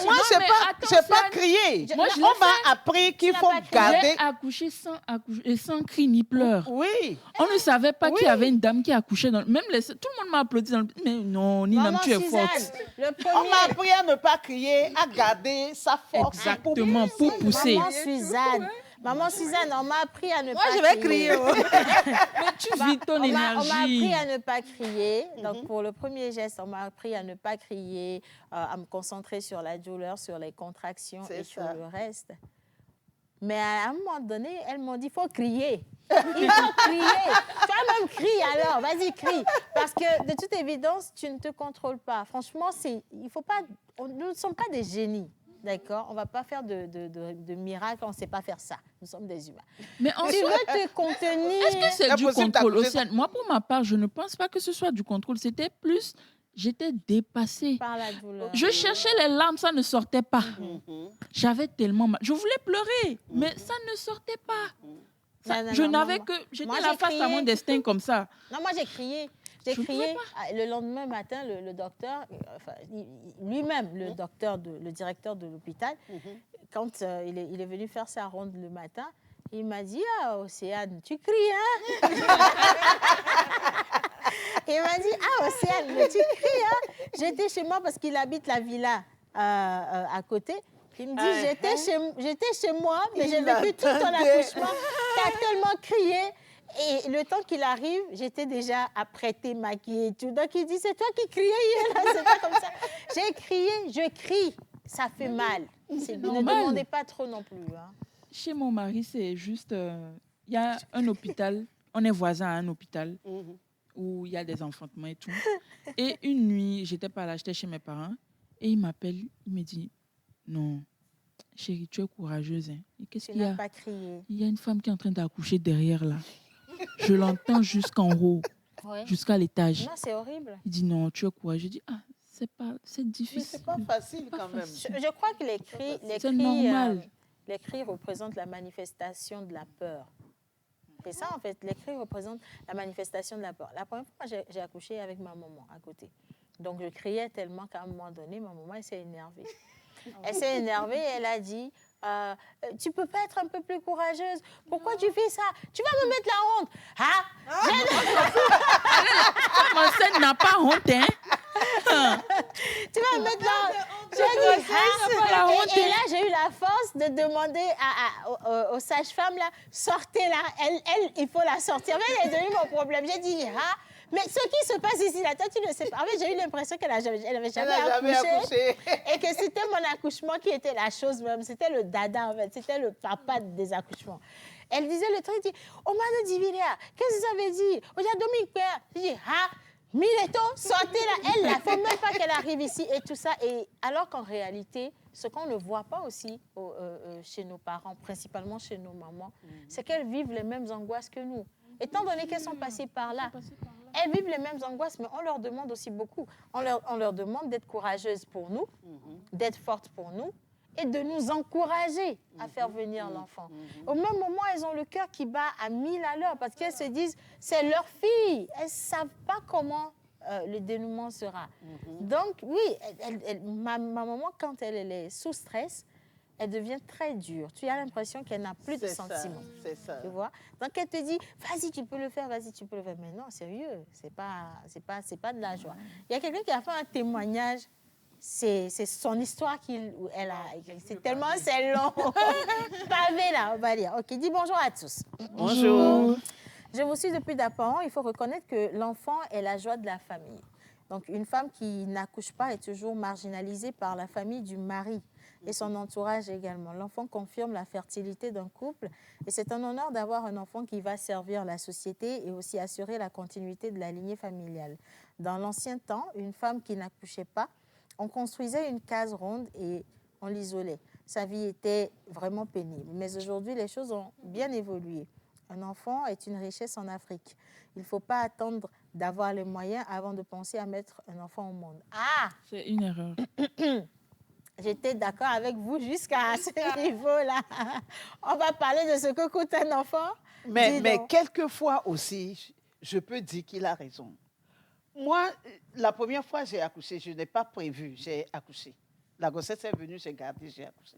Moi, je n'ai pas crié. On m'a appris qu'il faut garder. J'ai accouché sans cri ni pleurs. Oui. On ne savait pas qu'il y avait une dame qui accouchait. Même tout le monde m'a applaudi. Mais non, Nina, tu es forte. On m'a appris à ne pas crier, à garder sa force. Exactement, pour pousser. Maman Suzanne, on m'a appris à ne pas crier. Moi, je vais crier. Mais tu vis ton énergie. On m'a appris à ne pas crier. Donc, pour le premier geste, on m'a appris à ne pas crier, à me concentrer sur la douleur, sur les contractions et sur le reste. Mais à un moment donné, elles m'ont dit, il faut crier. Il faut crier. Toi-même, crie alors. Vas-y, crie. Parce que, de toute évidence, tu ne te contrôles pas. Franchement, il faut pas, nous ne sommes pas des génies. D'accord, on ne va pas faire de miracle, on ne sait pas faire ça. Nous sommes des humains. Mais tu veux te contenir. Est-ce que c'est du contrôle aussi? Moi, pour ma part, je ne pense pas que ce soit du contrôle. C'était plus, j'étais dépassée. Par la douleur. Je cherchais les larmes, ça ne sortait pas. J'avais tellement mal. Je voulais pleurer, mais ça ne sortait pas. Je n'avais que... J'étais la face à mon destin comme ça. Non, moi, j'ai crié. J'ai crié. Le lendemain matin, le docteur, lui-même, le directeur de l'hôpital, quand il est venu faire sa ronde le matin, il m'a dit, ah, Océane, tu cries, hein? Il m'a dit, ah, Océane, tu cries, hein? J'étais chez moi parce qu'il habite la villa à côté. Il me dit, j'étais chez moi, mais j'ai vécu tout ton accouchement. Tu as tellement crié. Et le temps qu'il arrive, j'étais déjà apprêtée, maquillée et tout. Donc, il dit, c'est toi qui criais hier, là, c'est pas comme ça. J'ai crié, je crie. Ça fait mal. Ne demandez pas trop non plus. Hein. Chez mon mari, c'est juste... Il y a un hôpital, on est voisins à un hôpital où il y a des enfantements et tout. Et une nuit, j'étais pas là, j'étais chez mes parents. Et il m'appelle, il me dit, non, chérie, tu es courageuse. Hein. Et qu'est-ce qu'il y a? Pas crié. Il y a une femme qui est en train d'accoucher derrière là. Je l'entends jusqu'en haut, jusqu'à l'étage. Non, c'est horrible. Il dit non, tu es quoi? Je dis c'est difficile. Mais c'est pas facile quand même. Je crois que c'est normal. Les cris représentent la manifestation de la peur. C'est ça en fait. Les cris représentent la manifestation de la peur. La première fois, j'ai accouché avec ma maman à côté. Donc je criais tellement qu'à un moment donné, ma maman s'est énervée. Elle s'est énervée et elle a dit. Tu peux pas être un peu plus courageuse. Pourquoi tu fais ça? Tu vas me mettre la honte. Femme enceinte n'a pas honte, hein? Tu vas me mettre la honte. Et là, j'ai eu la force de demander aux sages-femmes, là, sortez-la. Elle, il faut la sortir. Mais elle est devenue mon problème. J'ai dit, mais ce qui se passe ici, là, toi, tu ne sais pas. En fait, j'ai eu l'impression qu'elle n'avait jamais accouché. Et que c'était mon accouchement qui était la chose même. C'était le dada, en fait. C'était le papa des accouchements. Elle disait le truc, elle dit, oh, Mano Divinia, qu'est-ce que ça veut dire? Oh, j'ai Dominique Père. Je dis, Mileto, sortez-la. Elle ne fait même pas qu'elle arrive ici et tout ça. Et alors qu'en réalité, ce qu'on ne voit pas aussi chez nos parents, principalement chez nos mamans, c'est qu'elles vivent les mêmes angoisses que nous. Étant donné qu'elles sont passées par là, elles vivent les mêmes angoisses, mais on leur demande aussi beaucoup. On leur demande d'être courageuses pour nous, d'être fortes pour nous, et de nous encourager à faire venir l'enfant. Au même moment, elles ont le cœur qui bat à 1000 à l'heure parce qu'elles se disent, c'est leur fille. Elles ne savent pas comment le dénouement sera. Donc, oui, ma maman, quand elle est sous stress, elle devient très dure. Tu as l'impression qu'elle n'a plus de sentiments. C'est ça. Tu vois? Donc, elle te dit, vas-y, tu peux le faire, vas-y, tu peux le faire. Mais non, sérieux, c'est pas de la joie. Il y a quelqu'un qui a fait un témoignage. C'est son histoire qu'elle a écrit. C'est tellement c'est long. Pavé là, on va dire. Ok, dis bonjour à tous. Bonjour. Je vous suis depuis d'apparent. Il faut reconnaître que l'enfant est la joie de la famille. Donc, une femme qui n'accouche pas est toujours marginalisée par la famille du mari et son entourage également. L'enfant confirme la fertilité d'un couple et c'est un honneur d'avoir un enfant qui va servir la société et aussi assurer la continuité de la lignée familiale. Dans l'ancien temps, une femme qui n'accouchait pas, on construisait une case ronde et on l'isolait. Sa vie était vraiment pénible. Mais aujourd'hui, les choses ont bien évolué. Un enfant est une richesse en Afrique. Il ne faut pas attendre d'avoir les moyens avant de penser à mettre un enfant au monde. Ah! C'est une erreur. J'étais d'accord avec vous jusqu'à ce niveau-là. On va parler de ce que coûte un enfant. Mais quelquefois aussi, je peux dire qu'il a raison. Moi, la première fois j'ai accouché, je n'ai pas prévu, j'ai accouché. La grossesse est venue, j'ai gardé, j'ai accouché.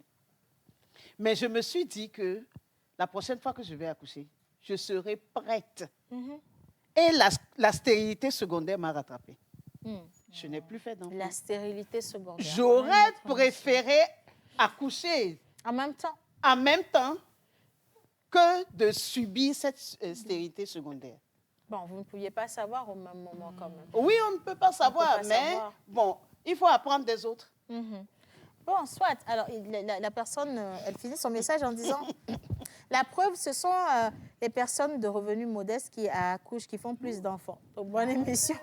Mais je me suis dit que la prochaine fois que je vais accoucher, je serai prête. Et la stérilité secondaire m'a rattrapée. Je n'ai plus fait d'enfant. La stérilité secondaire. J'aurais préféré accoucher en même temps que de subir cette stérilité secondaire. Bon, vous ne pouviez pas savoir au même moment quand même. Oui, on ne peut pas savoir, mais bon, il faut apprendre des autres. Bon, soit. Alors, la personne, elle finit son message en disant la preuve, ce sont les personnes de revenus modestes qui accouchent, qui font plus d'enfants. Donc, bonne émission.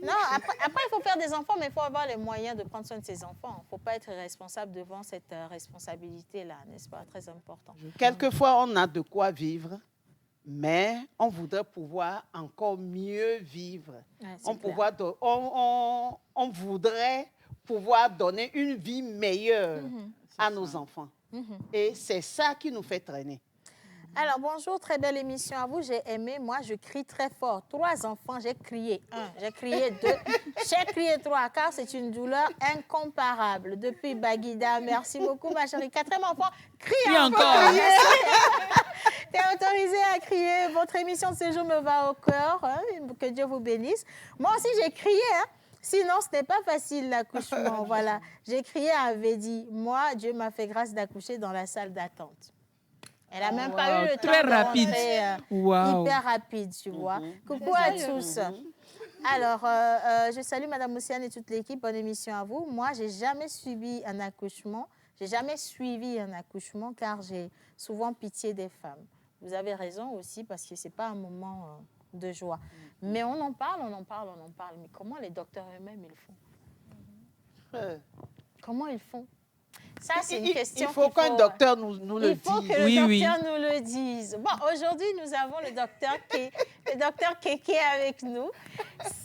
Non, après, il faut faire des enfants, mais il faut avoir les moyens de prendre soin de ses enfants. Il ne faut pas être responsable devant cette responsabilité-là, n'est-ce pas? Très important. Quelquefois, on a de quoi vivre, mais on voudrait pouvoir encore mieux vivre. On voudrait pouvoir donner une vie meilleure à nos enfants. Et c'est ça qui nous fait traîner. Alors, bonjour, très belle émission à vous. J'ai aimé. Moi, je crie très fort. 3 enfants, j'ai crié 1, j'ai crié 2, j'ai crié 3, car c'est une douleur incomparable. Depuis Baguida, merci beaucoup, ma chérie. 4e enfant, crie encore. Tu es autorisée à crier. Votre émission de ce jour me va au cœur. Hein, que Dieu vous bénisse. Moi aussi, j'ai crié. Hein. Sinon, ce n'est pas facile, l'accouchement. Voilà. J'ai crié à Védi. Moi, Dieu m'a fait grâce d'accoucher dans la salle d'attente. Elle n'a même pas eu le temps très rapide. Hyper rapide, tu vois. Coucou à tous. Alors, je salue Madame Ossiane et toute l'équipe. Bonne émission à vous. Moi, je n'ai jamais subi un accouchement. J'ai jamais suivi un accouchement car j'ai souvent pitié des femmes. Vous avez raison aussi parce que ce n'est pas un moment de joie. Mais on en parle. Mais comment les docteurs eux-mêmes, ils font? Comment ils font? Ça, c'est une question. Il faut qu'un docteur nous le dise. Il faut que le docteur nous le dise. Bon, aujourd'hui, nous avons le docteur Kéké avec nous.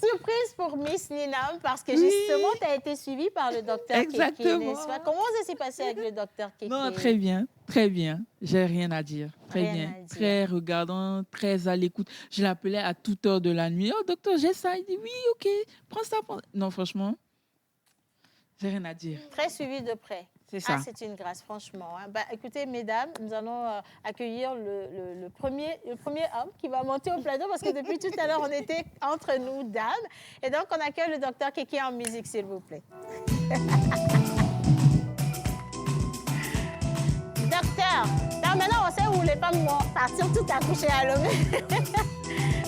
Surprise pour Miss Ninam, parce que justement, tu as été suivie par le docteur Kéké, n'est-ce pas? Comment ça s'est passé avec le docteur Kéké? Non, très bien, très bien. J'ai rien à dire. Très bien. Très regardant, très à l'écoute. Je l'appelais à toute heure de la nuit. Oh, docteur, j'ai ça. Il dit oui, OK, prends ça. Non, franchement, j'ai rien à dire. Très suivi de près. C'est ça. Ah, c'est une grâce, franchement. Hein. Bah, écoutez, mesdames, nous allons accueillir le premier homme qui va monter au plateau parce que depuis tout à l'heure, on était entre nous, dames. Et donc, on accueille le docteur Kéké en musique, s'il vous plaît. Docteur, là, maintenant, on sait où les femmes vont partir tout accoucher à l'homme.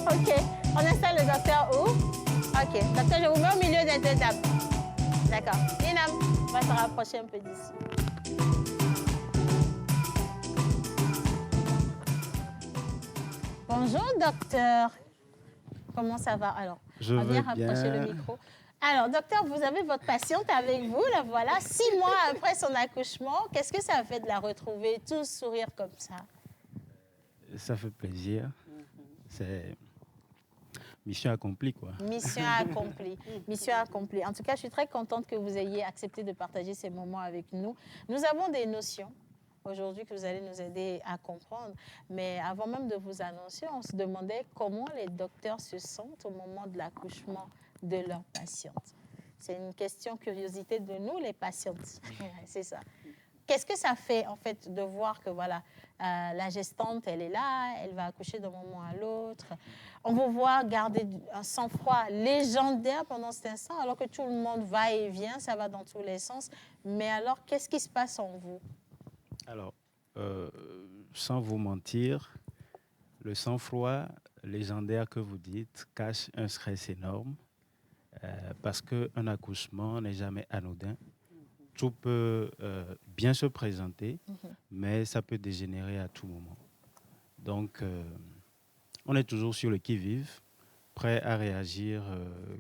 OK. On installe le docteur où? OK. Docteur, je vous mets au milieu des 2 dames. D'accord. Ninam, on va se rapprocher un peu d'ici. Bonjour, docteur. Comment ça va? Alors, on va bien rapprocher le micro. Alors, docteur, vous avez votre patiente avec vous, la voilà. 6 mois après son accouchement, qu'est-ce que ça fait de la retrouver, tous sourire comme ça? Ça fait plaisir. mission accomplie, quoi. Mission accomplie. Mission accomplie. En tout cas, je suis très contente que vous ayez accepté de partager ces moments avec nous. Nous avons des notions aujourd'hui que vous allez nous aider à comprendre. Mais avant même de vous annoncer, on se demandait comment les docteurs se sentent au moment de l'accouchement de leurs patientes. C'est une question curiosité de nous, les patientes. C'est ça. Qu'est-ce que ça fait, en fait, de voir que, voilà, la gestante, elle est là, elle va accoucher d'un moment à l'autre. On vous voit garder un sang-froid légendaire pendant cet instant, alors que tout le monde va et vient, ça va dans tous les sens. Mais alors, qu'est-ce qui se passe en vous? Alors, sans vous mentir, le sang-froid légendaire que vous dites cache un stress énorme parce qu'un accouchement n'est jamais anodin. Tout peut bien se présenter, mais ça peut dégénérer à tout moment. Donc, on est toujours sur le qui-vive, prêt à réagir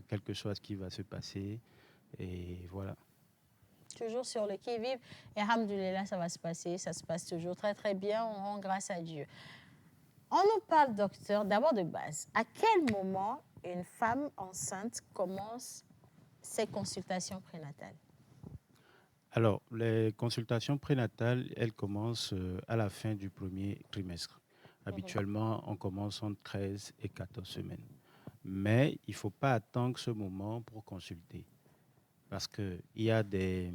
quelque chose qui va se passer. Et voilà. Toujours sur le qui-vive. Et alhamdoulilah, ça va se passer. Ça se passe toujours très, très bien. On rend grâce à Dieu. On nous parle, docteur, d'abord de base. À quel moment une femme enceinte commence ses consultations prénatales? Alors, les consultations prénatales, elles commencent à la fin du premier trimestre. Habituellement, on commence entre 13 et 14 semaines. Mais il ne faut pas attendre ce moment pour consulter. Parce qu'il y a des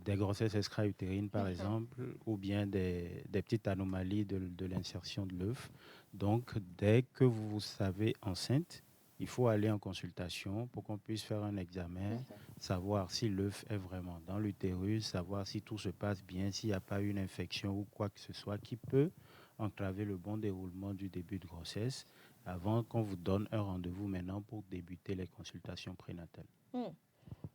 grossesses extra-utérines, par exemple, ou bien des petites anomalies de l'insertion de l'œuf. Donc, dès que vous vous savez enceinte, il faut aller en consultation pour qu'on puisse faire un examen, savoir si l'œuf est vraiment dans l'utérus, savoir si tout se passe bien, s'il n'y a pas une infection ou quoi que ce soit qui peut entraver le bon déroulement du début de grossesse avant qu'on vous donne un rendez-vous maintenant pour débuter les consultations prénatales.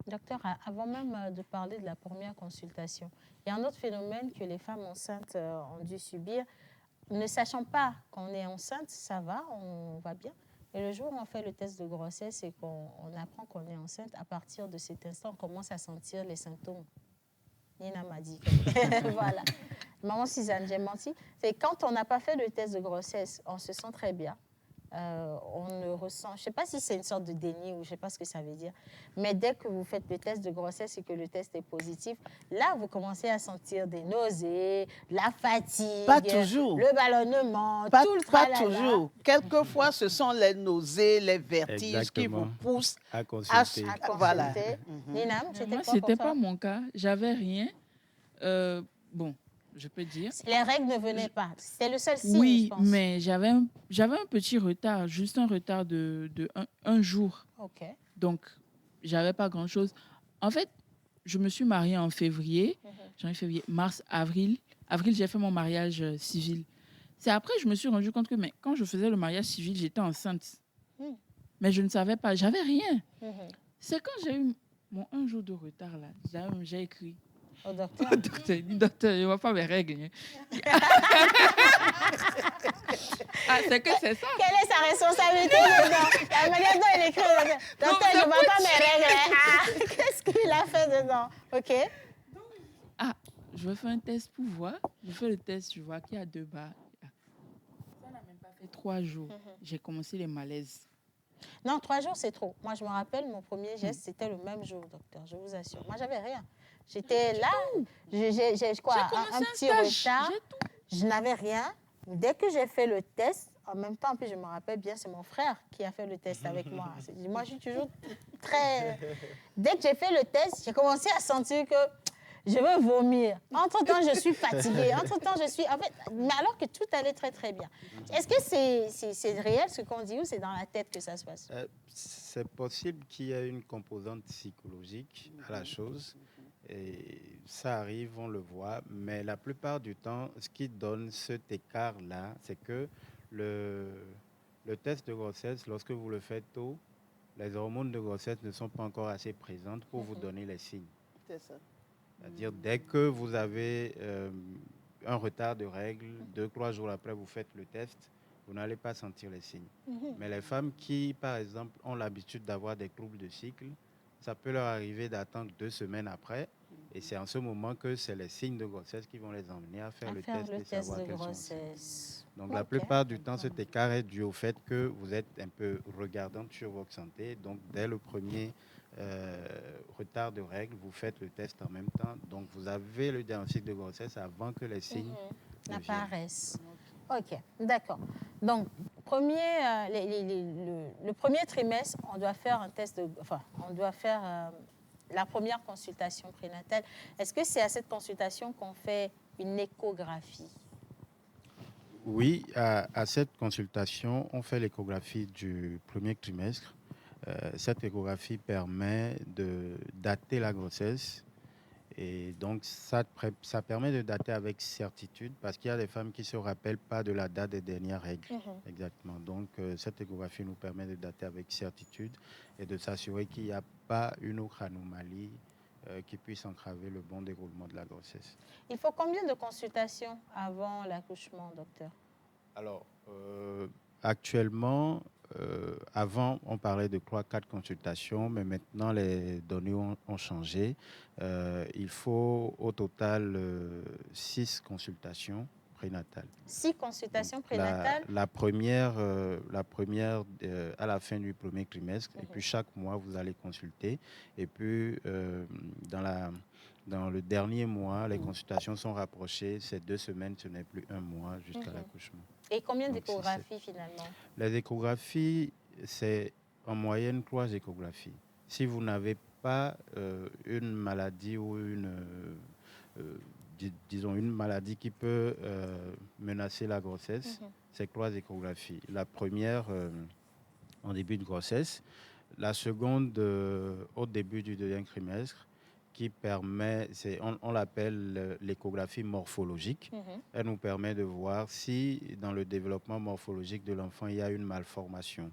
Docteur, avant même de parler de la première consultation, il y a un autre phénomène que les femmes enceintes ont dû subir. Ne sachant pas qu'on est enceinte, ça va, on va bien. Et le jour où on fait le test de grossesse et qu'on apprend qu'on est enceinte, à partir de cet instant, on commence à sentir les symptômes. Nina m'a dit. Voilà. Maman Suzanne, j'ai menti. C'est quand on n'a pas fait le test de grossesse, on se sent très bien. On ne ressent, je ne sais pas si c'est une sorte de déni ou je ne sais pas ce que ça veut dire, mais dès que vous faites le test de grossesse et que le test est positif, là, vous commencez à sentir des nausées, la fatigue, Pas toujours. Le ballonnement, Pas, tout le pas tralala. toujours. Quelquefois, ce sont les nausées, les vertiges qui vous poussent à consulter. Voilà. Nina, moi, ce n'était pas mon cas. J'avais rien. Bon, je peux dire. Les règles ne venaient pas. C'était le seul signe, oui, je pense. mais j'avais un petit retard, juste un retard de un jour. OK. Donc, j'avais pas grand-chose. En fait, je me suis mariée en février. Janvier, février, mars, avril. Avril, j'ai fait mon mariage civil. C'est après que je me suis rendu compte que quand je faisais le mariage civil, j'étais enceinte. Mais je ne savais pas, j'avais rien. C'est quand j'ai eu mon un jour de retard, là, j'ai écrit. Au docteur. Docteur, je ne vois pas mes règles. C'est que c'est ça. Quelle est sa responsabilité dedans? La manière dont il écrit, docteur, je ne vois pas mes règles. Qu'est-ce qu'il a fait dedans? OK. Je vais faire un test pour voir. Je fais le test, je vois qu'il y a 2 barres. Ça n'a même pas fait 3 jours. J'ai commencé les malaises. Non, 3 jours, c'est trop. Moi, je me rappelle, mon premier geste, c'était le même jour, docteur, je vous assure. Moi, j'avais rien. J'étais là, j'ai quoi, un petit retard. Je n'avais rien. Dès que j'ai fait le test, en même temps, puis je me rappelle bien, c'est mon frère qui a fait le test avec moi. Moi, je suis toujours très... Dès que j'ai fait le test, j'ai commencé à sentir que je veux vomir. Entre-temps, je suis fatiguée. Entre-temps, je suis... En fait, mais alors que tout allait très, très bien. Est-ce que c'est réel ce qu'on dit ou c'est dans la tête que ça se passe? C'est possible qu'il y ait une composante psychologique à la chose. Et ça arrive, on le voit. Mais la plupart du temps, ce qui donne cet écart-là, c'est que le test de grossesse, lorsque vous le faites tôt, les hormones de grossesse ne sont pas encore assez présentes pour vous donner les signes. C'est ça. C'est-à-dire, dès que vous avez un retard de règles, 2-3 jours après, vous faites le test, vous n'allez pas sentir les signes. Mais les femmes qui, par exemple, ont l'habitude d'avoir des troubles de cycle, ça peut leur arriver d'attendre 2 semaines après Et c'est en ce moment que c'est les signes de grossesse qui vont les emmener à faire le test et test savoir de qu'elles sont enceintes. grossesse. Donc la plupart du temps, cet écart est dû au fait que vous êtes un peu regardante sur votre santé. Donc dès le premier retard de règles, vous faites le test en même temps. Donc vous avez le diagnostic de grossesse avant que les signes apparaissent. Ok, d'accord. Donc le premier trimestre, on doit faire un test on doit faire la première consultation prénatale. Est-ce que c'est à cette consultation qu'on fait une échographie? Oui, à cette consultation, on fait l'échographie du premier trimestre. Cette échographie permet de dater la grossesse. Et donc, ça permet de dater avec certitude parce qu'il y a des femmes qui ne se rappellent pas de la date des dernières règles. Exactement. Donc, cette échographie nous permet de dater avec certitude et de s'assurer qu'il n'y a pas une autre anomalie qui puisse entraver le bon déroulement de la grossesse. Il faut combien de consultations avant l'accouchement, docteur? Alors, actuellement, avant, on parlait de 3-4 consultations, mais maintenant, les données ont changé. Il faut au total 6 consultations prénatales. 6 consultations prénatales? La première à la fin du premier trimestre, et puis chaque mois, vous allez consulter. Et puis, dans le dernier mois, les consultations sont rapprochées. C'est 2 semaines, ce n'est plus 1 mois jusqu'à l'accouchement. Et combien d'échographies finalement? Les échographies, c'est en moyenne 3 échographies. Si vous n'avez pas une maladie ou disons une maladie qui peut menacer la grossesse, c'est 3 échographies. La première en début de grossesse, la seconde au début du deuxième trimestre, qui permet, on l'appelle l'échographie morphologique. Elle nous permet de voir si dans le développement morphologique de l'enfant, il y a une malformation,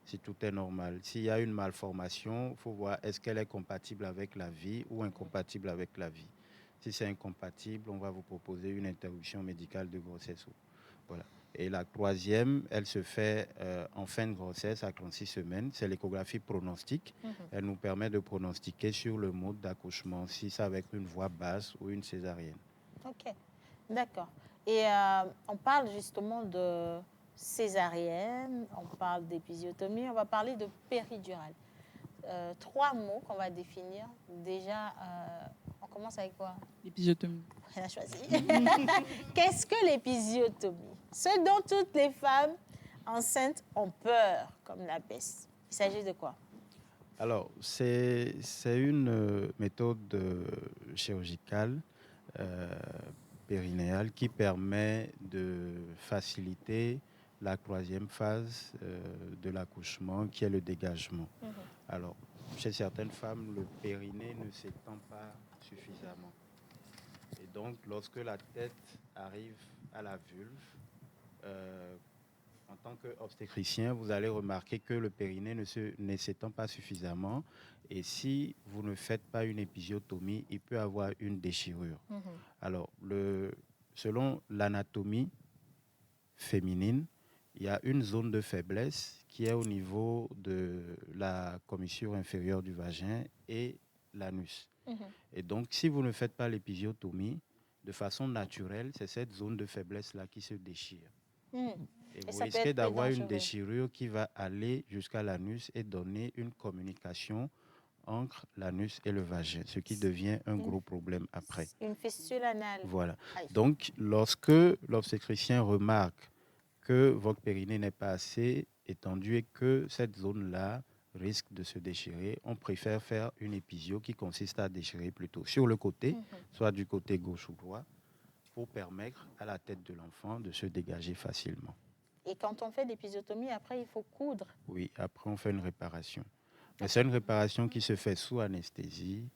si tout est normal. S'il y a une malformation, il faut voir est-ce qu'elle est compatible avec la vie ou incompatible avec la vie. Si c'est incompatible, on va vous proposer une interruption médicale de grossesse. Voilà. Et la troisième, elle se fait en fin de grossesse à 36 semaines. C'est l'échographie pronostique. Elle nous permet de pronostiquer sur le mode d'accouchement, si c'est avec une voie basse ou une césarienne. Ok, d'accord. Et on parle justement de césarienne, on parle d'épisiotomie, on va parler de péridurale. 3 mots qu'on va définir. Déjà, on commence avec quoi? L'épisiotomie. Elle a choisi. Qu'est-ce que l'épisiotomie? Ce dont toutes les femmes enceintes ont peur, comme la peste. Il s'agit de quoi? Alors, c'est une méthode chirurgicale périnéale qui permet de faciliter la 3e phase de l'accouchement, qui est le dégagement. Alors, chez certaines femmes, le périnée ne s'étend pas suffisamment. Et donc, lorsque la tête arrive à la vulve, en tant qu'obstétricien, vous allez remarquer que le périnée ne s'étend pas suffisamment. Et si vous ne faites pas une épisiotomie, il peut avoir une déchirure. Alors, selon l'anatomie féminine, il y a une zone de faiblesse qui est au niveau de la commissure inférieure du vagin et l'anus. Et donc, si vous ne faites pas l'épisiotomie, de façon naturelle, c'est cette zone de faiblesse-là qui se déchire. Et vous risquez d'avoir une déchirure qui va aller jusqu'à l'anus et donner une communication entre l'anus et le vagin, ce qui devient un gros problème après. Une fistule anale. Voilà. Donc, lorsque l'obstétricien remarque que votre périnée n'est pas assez étendu et que cette zone-là risque de se déchirer, on préfère faire une épisio qui consiste à déchirer plutôt sur le côté, soit du côté gauche ou droit, pour permettre à la tête de l'enfant de se dégager facilement. Et quand on fait l'épisiotomie, après, il faut coudre? Oui, après, on fait une réparation. Mais c'est une réparation qui se fait sous anesthésie.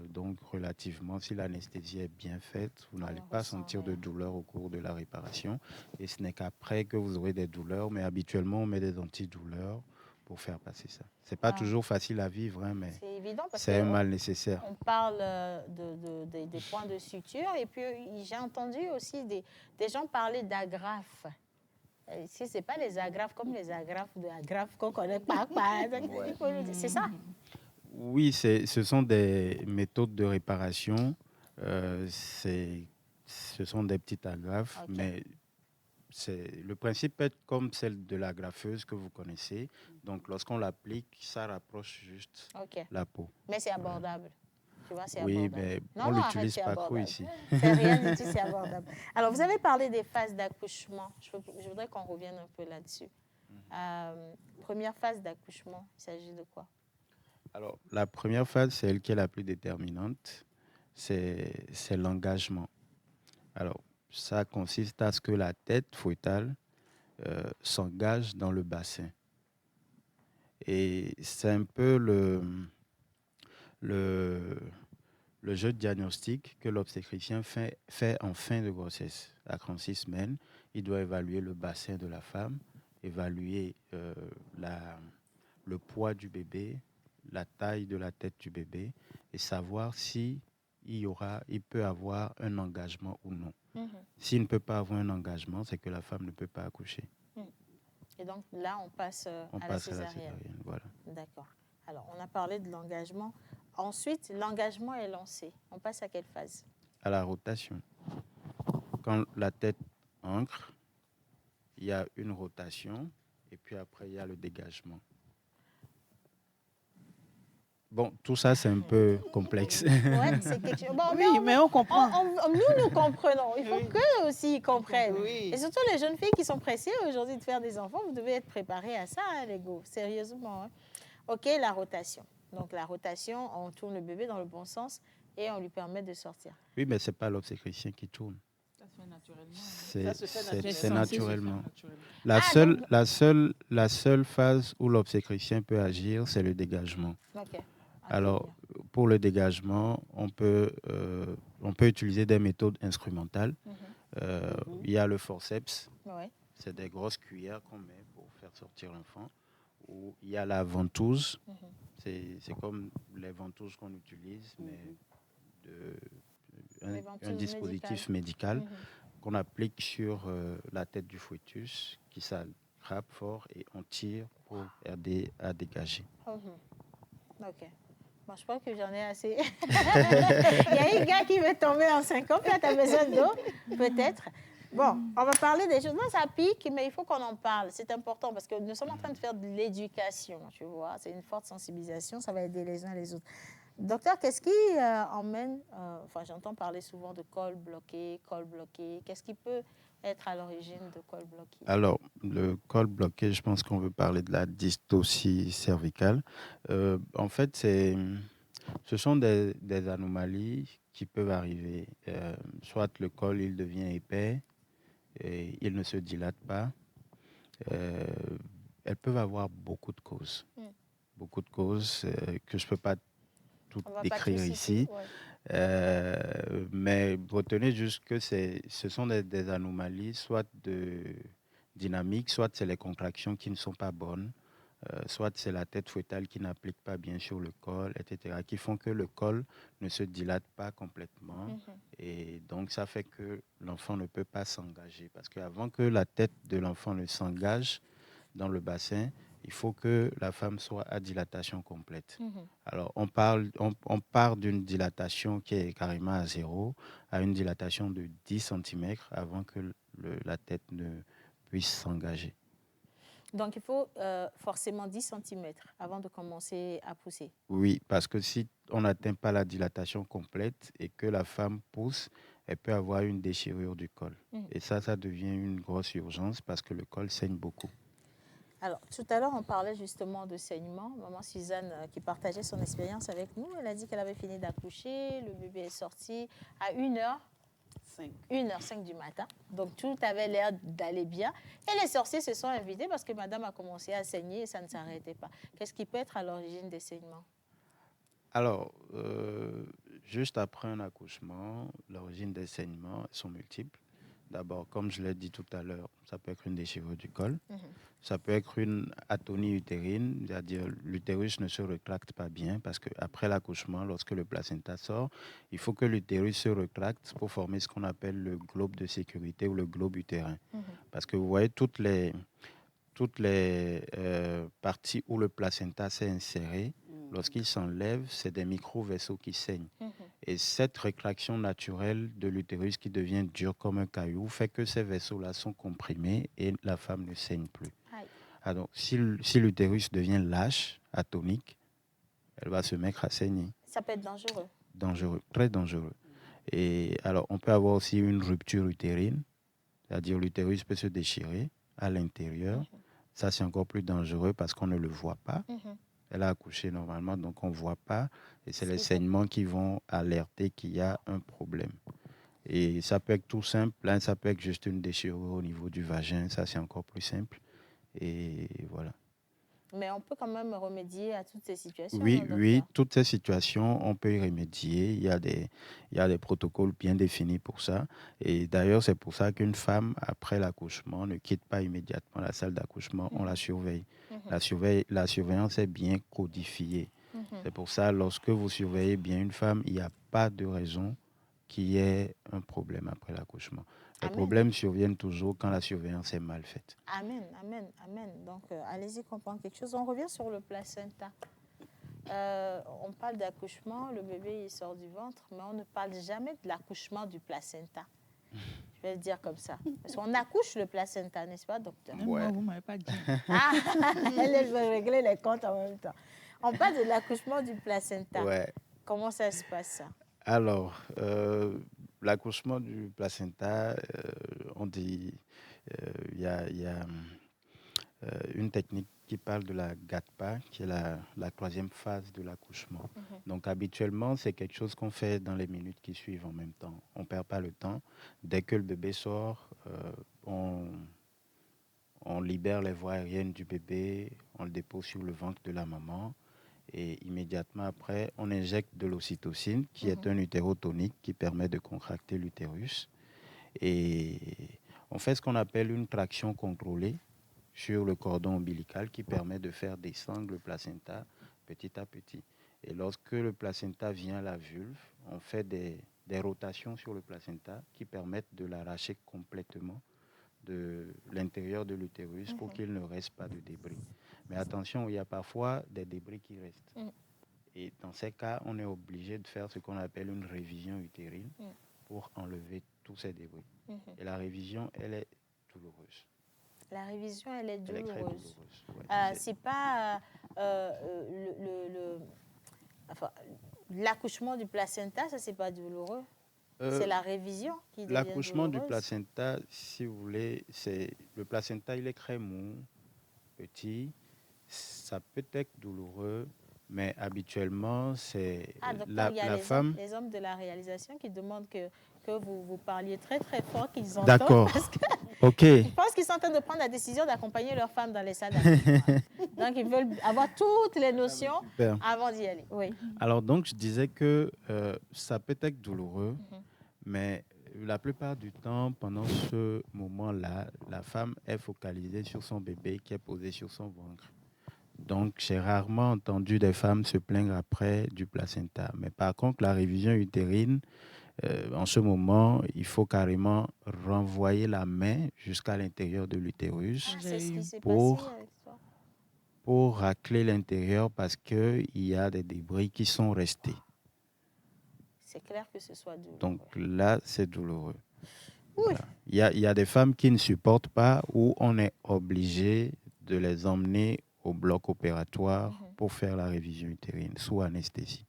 Donc, relativement, si l'anesthésie est bien faite, vous n'allez pas sentir de douleur au cours de la réparation. Et ce n'est qu'après que vous aurez des douleurs. Mais habituellement, on met des antidouleurs pour faire passer ça. Ce n'est pas toujours facile à vivre, hein, mais c'est un mal nécessaire. On parle des points de suture. Et puis, j'ai entendu aussi des gens parler d'agrafes. Si ce n'est pas les agrafes comme les agrafes qu'on ne connaît pas. C'est ça? Oui, ce sont des méthodes de réparation. Ce sont des petites agrafes, mais le principe est comme celle de la graffeuse que vous connaissez. Donc, lorsqu'on l'applique, ça rapproche juste la peau. Mais c'est abordable. Tu vois, c'est Oui, abordable. mais on ne l'utilise pas trop ici. C'est rien du tout, c'est abordable. Alors, vous avez parlé des phases d'accouchement. Je voudrais qu'on revienne un peu là-dessus. Première phase d'accouchement, il s'agit de quoi? Alors, la première phase, c'est celle qui est la plus déterminante, c'est l'engagement. Alors, ça consiste à ce que la tête fœtale s'engage dans le bassin. Et c'est un peu le jeu de diagnostic que l'obstétricien fait en fin de grossesse. À 36 semaines, il doit évaluer le bassin de la femme, évaluer le poids du bébé, la taille de la tête du bébé et savoir si il peut avoir un engagement ou non. S'il ne peut pas avoir un engagement, c'est que la femme ne peut pas accoucher. Et donc là, on passe à la césarienne. Voilà. D'accord. Alors, on a parlé de l'engagement. Ensuite, l'engagement est lancé. On passe à quelle phase? À la rotation. Quand la tête ancre, il y a une rotation et puis après, il y a le dégagement. Bon, tout ça, c'est un peu complexe. Ouais, c'est quelque chose. Bon, oui, mais on comprend. Nous comprenons. Il faut qu'eux aussi ils comprennent. Oui. Et surtout les jeunes filles qui sont pressées aujourd'hui de faire des enfants, vous devez être préparés à ça, hein, les gars, sérieusement. Hein. OK, la rotation. Donc, la rotation, on tourne le bébé dans le bon sens et on lui permet de sortir. Oui, mais ce n'est pas l'obstétricien qui tourne. Ça se fait naturellement. C'est naturellement. La seule phase où l'obstétricien peut agir, c'est le dégagement. OK. Alors, pour le dégagement, on peut utiliser des méthodes instrumentales. Il y a le forceps. Ouais. C'est des grosses cuillères qu'on met pour faire sortir l'enfant. Ou il y a la ventouse. C'est comme les ventouses qu'on utilise, mais un dispositif médical qu'on applique sur la tête du fœtus, qui s'attrape fort et on tire pour aider à dégager. OK. Bon, je crois que j'en ai assez. Il y a un gars qui veut tomber en 5 ans, là, tu as besoin d'eau, peut-être. Bon, on va parler des choses. Non, ça pique, mais il faut qu'on en parle. C'est important parce que nous sommes en train de faire de l'éducation, tu vois. C'est une forte sensibilisation, ça va aider les uns les autres. Docteur, qu'est-ce qui emmène... j'entends parler souvent de col bloqué. Qu'est-ce qui peut être à l'origine de col bloqué? Alors, le col bloqué, je pense qu'on veut parler de la dystocie cervicale. En fait, ce sont des anomalies qui peuvent arriver. Soit le col, il devient épais, et il ne se dilate pas. Elles peuvent avoir beaucoup de causes. Beaucoup de causes que je ne peux pas tout décrire ici. Mais retenez juste que ce sont des anomalies, soit de dynamique, soit c'est les contractions qui ne sont pas bonnes, soit c'est la tête fœtale qui n'applique pas bien sur le col, etc., qui font que le col ne se dilate pas complètement. Et donc, ça fait que l'enfant ne peut pas s'engager. Parce qu'avant que la tête de l'enfant ne s'engage dans le bassin, il faut que la femme soit à dilatation complète. Alors, on part d'une dilatation qui est carrément à 0 à une dilatation de 10 cm avant que la tête ne puisse s'engager. Donc, il faut forcément 10 cm avant de commencer à pousser. Oui, parce que si on n'atteint pas la dilatation complète et que la femme pousse, elle peut avoir une déchirure du col. Et ça devient une grosse urgence parce que le col saigne beaucoup. Alors, tout à l'heure, on parlait justement de saignement. Maman Suzanne, qui partageait son expérience avec nous, elle a dit qu'elle avait fini d'accoucher, le bébé est sorti à 1h05 du matin. Donc, tout avait l'air d'aller bien. Et les sorciers se sont invités parce que madame a commencé à saigner et ça ne s'arrêtait pas. Qu'est-ce qui peut être à l'origine des saignements? Alors, juste après un accouchement, l'origine des saignements sont multiples. D'abord, comme je l'ai dit tout à l'heure, ça peut être une déchirure du col. Ça peut être une atonie utérine, c'est-à-dire l'utérus ne se retracte pas bien parce qu'après l'accouchement, lorsque le placenta sort, il faut que l'utérus se retracte pour former ce qu'on appelle le globe de sécurité ou le globe utérin. Parce que vous voyez, toutes les parties où le placenta s'est inséré, lorsqu'il s'enlève, c'est des micro-vaisseaux qui saignent. Mhm. Et cette rétraction naturelle de l'utérus qui devient dur comme un caillou fait que ces vaisseaux-là sont comprimés et la femme ne saigne plus. Aïe. Alors, si l'utérus devient lâche, atonique, elle va se mettre à saigner. Ça peut être dangereux. Dangereux, très dangereux. Et alors, on peut avoir aussi une rupture utérine, c'est-à-dire l'utérus peut se déchirer à l'intérieur. Ça, c'est encore plus dangereux parce qu'on ne le voit pas. Mhm. Elle a accouché normalement, donc on ne voit pas. Et c'est les saignements qui vont alerter qu'il y a un problème. Et ça peut être tout simple, hein, ça peut être juste une déchirure au niveau du vagin, ça c'est encore plus simple. Et voilà. Mais on peut quand même remédier à toutes ces situations. Oui, non, docteur? oui, toutes ces situations, on peut y remédier. Il y a des protocoles bien définis pour ça. Et d'ailleurs, c'est pour ça qu'une femme, après l'accouchement, ne quitte pas immédiatement la salle d'accouchement, on la surveille. La surveillance est bien codifiée. C'est pour ça, lorsque vous surveillez bien une femme, il n'y a pas de raison qu'il y ait un problème après l'accouchement. Les problèmes surviennent toujours quand la surveillance est mal faite. Amen, amen, amen. Donc, allez-y comprendre quelque chose. On revient sur le placenta. On parle d'accouchement, le bébé il sort du ventre, mais on ne parle jamais de l'accouchement du placenta. Je vais le dire comme ça. Parce qu'on accouche le placenta, n'est-ce pas, docteur? Moi, vous ne m'avez pas dit. Ah, elle veut régler les comptes en même temps. On parle de l'accouchement du placenta. Ouais. Comment ça se passe, ça? Alors, l'accouchement du placenta, on dit, il y a une technique qui parle de la GATPA, qui est la troisième phase de l'accouchement. Donc, habituellement, c'est quelque chose qu'on fait dans les minutes qui suivent en même temps. On ne perd pas le temps. Dès que le bébé sort, on libère les voies aériennes du bébé, on le dépose sur le ventre de la maman. Et immédiatement après, on injecte de l'ocytocine, qui est un utérotonique qui permet de contracter l'utérus. Et on fait ce qu'on appelle une traction contrôlée sur le cordon ombilical qui permet de faire descendre le placenta petit à petit. Et lorsque le placenta vient à la vulve, on fait des rotations sur le placenta qui permettent de l'arracher complètement de l'intérieur de l'utérus pour qu'il ne reste pas de débris. Mais attention, il y a parfois des débris qui restent. Et dans ces cas, on est obligé de faire ce qu'on appelle une révision utérine pour enlever tous ces débris. Et la révision, elle est douloureuse. La révision, elle est douloureuse. Elle est très douloureuse. Ouais. C'est pas enfin, l'accouchement du placenta, ça, c'est pas douloureux. C'est la révision qui devient l'accouchement du douloureuse. placenta, si vous voulez, le placenta, il est très mou, petit. Ça peut être douloureux, mais habituellement, c'est docteur, il y a la femme... les hommes de la réalisation qui demandent que vous parliez très, très fort, qu'ils entendent. D'accord. Parce que OK. je pense qu'ils sont en train de prendre la décision d'accompagner leurs femmes dans les salles d'accouchement. Donc, ils veulent avoir toutes les notions avant d'y aller. Oui. Alors, donc, je disais que ça peut être douloureux, mais la plupart du temps, pendant ce moment-là, la femme est focalisée sur son bébé qui est posé sur son ventre. Donc, j'ai rarement entendu des femmes se plaindre après du placenta. Mais par contre, la révision utérine, en ce moment, il faut carrément renvoyer la main jusqu'à l'intérieur de l'utérus pour racler l'intérieur parce qu'il y a des débris qui sont restés. C'est clair que ce soit douloureux. Donc là, c'est douloureux. Oui. Voilà. Il y a des femmes qui ne supportent pas ou on est obligé de les emmener au bloc opératoire pour faire la révision utérine sous anesthésie.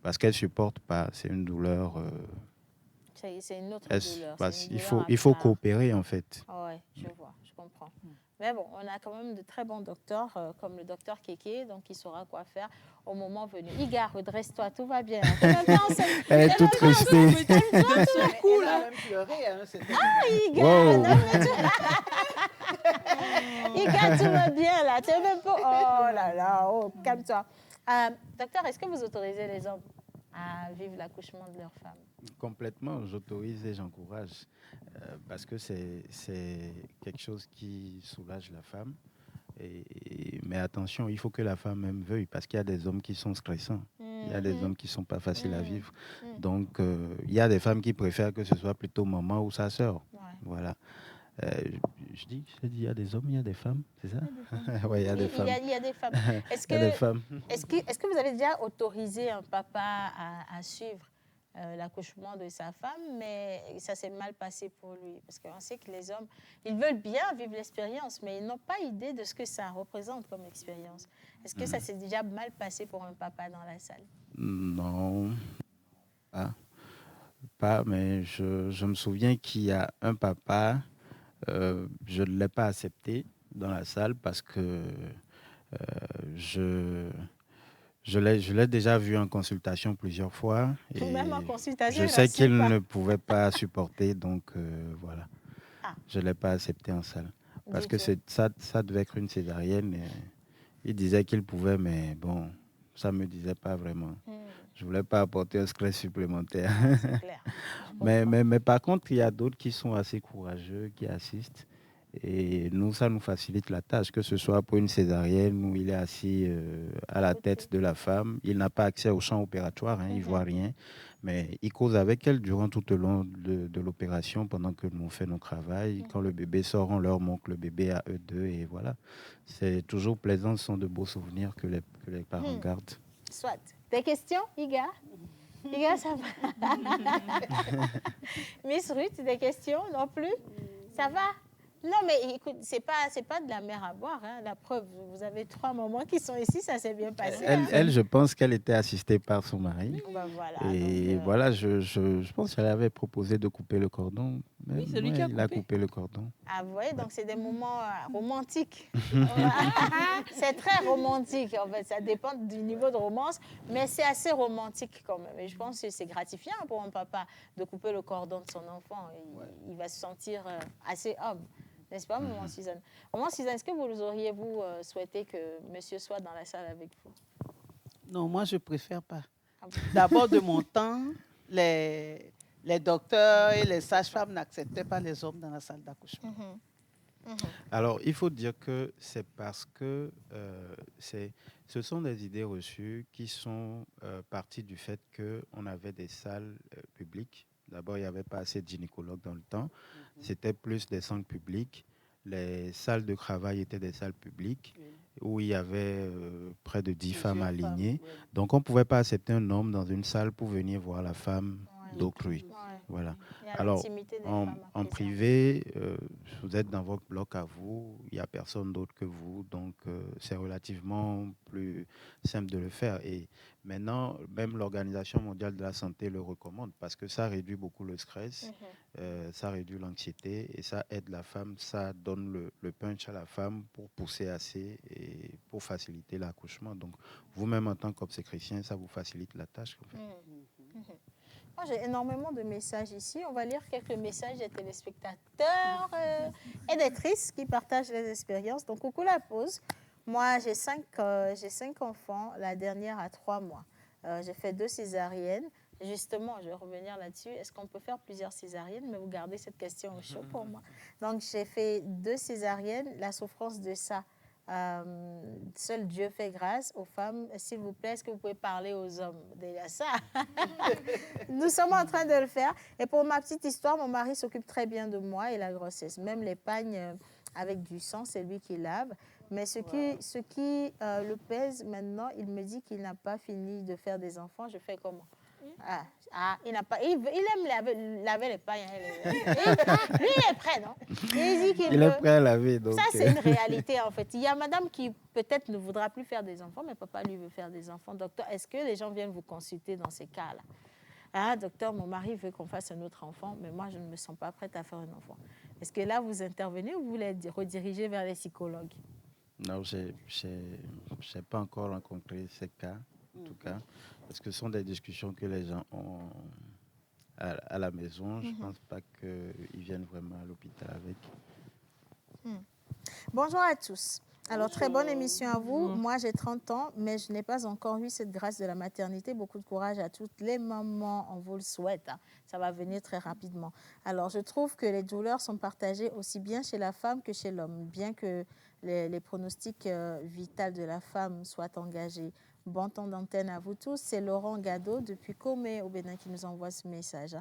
Parce qu'elles ne supportent pas, c'est une douleur. C'est une autre douleur. Il faut coopérer en fait. Oui, je vois, je comprends. Mais bon, on a quand même de très bons docteurs, comme le docteur Kéké, donc il saura quoi faire au moment venu. Iga, redresse-toi, tout va bien. Elle est toute crispée. Elle a même pleuré. Iga, wow. Iga, tout va bien là. Tu es même pas... Oh là là, calme-toi. Docteur, est-ce que vous autorisez les hommes à vivre l'accouchement de leur femme? Complètement, j'autorise et j'encourage parce que c'est quelque chose qui soulage la femme. Mais attention, il faut que la femme même veuille parce qu'il y a des hommes qui sont stressants. Il y a des hommes qui ne sont pas faciles à vivre. Donc, il y a des femmes qui préfèrent que ce soit plutôt maman ou sa sœur. Voilà. J'ai dit, il y a des hommes, il y a des femmes, c'est ça? Oui, il y a des femmes. Il y a des femmes. Est-ce Il y a des femmes. est-ce que vous avez déjà autorisé un papa à suivre l'accouchement de sa femme, mais ça s'est mal passé pour lui? Parce qu'on sait que les hommes, ils veulent bien vivre l'expérience, mais ils n'ont pas idée de ce que ça représente comme expérience. Est-ce que ça s'est déjà mal passé pour un papa dans la salle? Non, pas, mais je me souviens qu'il y a un papa, je ne l'ai pas accepté dans la salle parce que je l'ai déjà vu en consultation plusieurs fois. Et Même en consultation, je sais qu'il ne pouvait pas supporter, donc voilà. Je ne l'ai pas accepté en salle. Parce que ça devait être une césarienne. Et il disait qu'il pouvait, mais bon, ça ne me disait pas vraiment. Je ne voulais pas apporter un stress supplémentaire. C'est clair. mais par contre, il y a d'autres qui sont assez courageux, qui assistent. Et nous, ça nous facilite la tâche, que ce soit pour une césarienne où il est assis à la tête de la femme. Il n'a pas accès au champ opératoire, il ne voit rien. Mais il cause avec elle durant tout le long de l'opération, pendant que nous on fait nos travail. Quand le bébé sort, on leur montre le bébé à eux deux. Et voilà. C'est toujours plaisant, ce sont de beaux souvenirs que les parents gardent. Soit. Des questions, Iga? Iga, ça va? Miss Ruth, des questions non plus? Ça va? Non, mais écoute, c'est pas de la mer à boire. La preuve, vous avez 3 mamans qui sont ici, ça s'est bien passé. Elle, je pense qu'elle était assistée par son mari. Voilà, et donc, voilà, je pense qu'elle avait proposé de couper le cordon. Mais oui, c'est lui qui il a coupé le cordon. Ah, vous voyez, donc c'est des moments romantiques. C'est très romantique, en fait. Ça dépend du niveau de romance, mais c'est assez romantique quand même. Et je pense que c'est gratifiant pour un papa de couper le cordon de son enfant. Il va se sentir assez homme. N'est-ce pas, maman Suzanne? Maman Suzanne, est-ce que vous auriez-vous souhaité que monsieur soit dans la salle avec vous? Non, moi, je préfère pas. D'abord, de mon temps, les docteurs et les sages-femmes n'acceptaient pas les hommes dans la salle d'accouchement. Alors, il faut dire que c'est parce que ce sont des idées reçues qui sont parties du fait qu'on avait des salles publiques. D'abord, il n'y avait pas assez de gynécologues dans le temps. C'était plus des centres publics. Les salles de travail étaient des salles publiques où il y avait près de 10 femmes alignées. Donc, on ne pouvait pas accepter un homme dans une salle pour venir voir la femme d'autrui. Voilà. Alors, en privé, vous êtes dans votre bloc à vous, il n'y a personne d'autre que vous, donc c'est relativement plus simple de le faire. Et maintenant, même l'Organisation mondiale de la santé le recommande parce que ça réduit beaucoup le stress, ça réduit l'anxiété et ça aide la femme, ça donne le punch à la femme pour pousser assez et pour faciliter l'accouchement. Donc, vous-même en tant qu'obstétricien, ça vous facilite la tâche. En fait. Moi, j'ai énormément de messages ici. On va lire quelques messages des téléspectateurs et des tristes qui partagent les expériences. Donc, coucou la pause. Moi, j'ai 5 enfants. La dernière a 3 mois. J'ai fait 2 césariennes. Justement, je vais revenir là-dessus. Est-ce qu'on peut faire plusieurs césariennes? Mais vous gardez cette question au chaud pour moi. Donc, j'ai fait 2 césariennes. La souffrance de ça. Seul Dieu fait grâce aux femmes. S'il vous plaît, est-ce que vous pouvez parler aux hommes? Déjà ça. Nous sommes en train de le faire. Et pour ma petite histoire, mon mari s'occupe très bien de moi et la grossesse. Même les pagnes avec du sang, c'est lui qui lave. Mais ce qui le pèse maintenant, il me dit qu'il n'a pas fini de faire des enfants. Je fais comment? Il n'a pas. Il aime laver les pailles. Lui, il est prêt, non? Il est prêt à laver. Donc. Ça, c'est une réalité, en fait. Il y a madame qui, peut-être, ne voudra plus faire des enfants, mais papa, lui, veut faire des enfants. Docteur, est-ce que les gens viennent vous consulter dans ces cas-là? Ah, docteur, mon mari veut qu'on fasse un autre enfant, mais moi, je ne me sens pas prête à faire un enfant. Est-ce que là, vous intervenez ou vous voulez rediriger vers les psychologues? Non, je n'ai pas encore rencontré ces cas, en tout cas. Parce que ce sont des discussions que les gens ont à la maison. Je ne pense pas qu'ils viennent vraiment à l'hôpital avec. Bonjour à tous. Alors, très bonne émission à vous. Moi, j'ai 30 ans, mais je n'ai pas encore eu cette grâce de la maternité. Beaucoup de courage à toutes les mamans. On vous le souhaite. Ça va venir très rapidement. Alors, je trouve que les douleurs sont partagées aussi bien chez la femme que chez l'homme, bien que les pronostics vitaux de la femme soient engagés. Bon temps d'antenne à vous tous. C'est Laurent Gado depuis Comé au Bénin qui nous envoie ce message.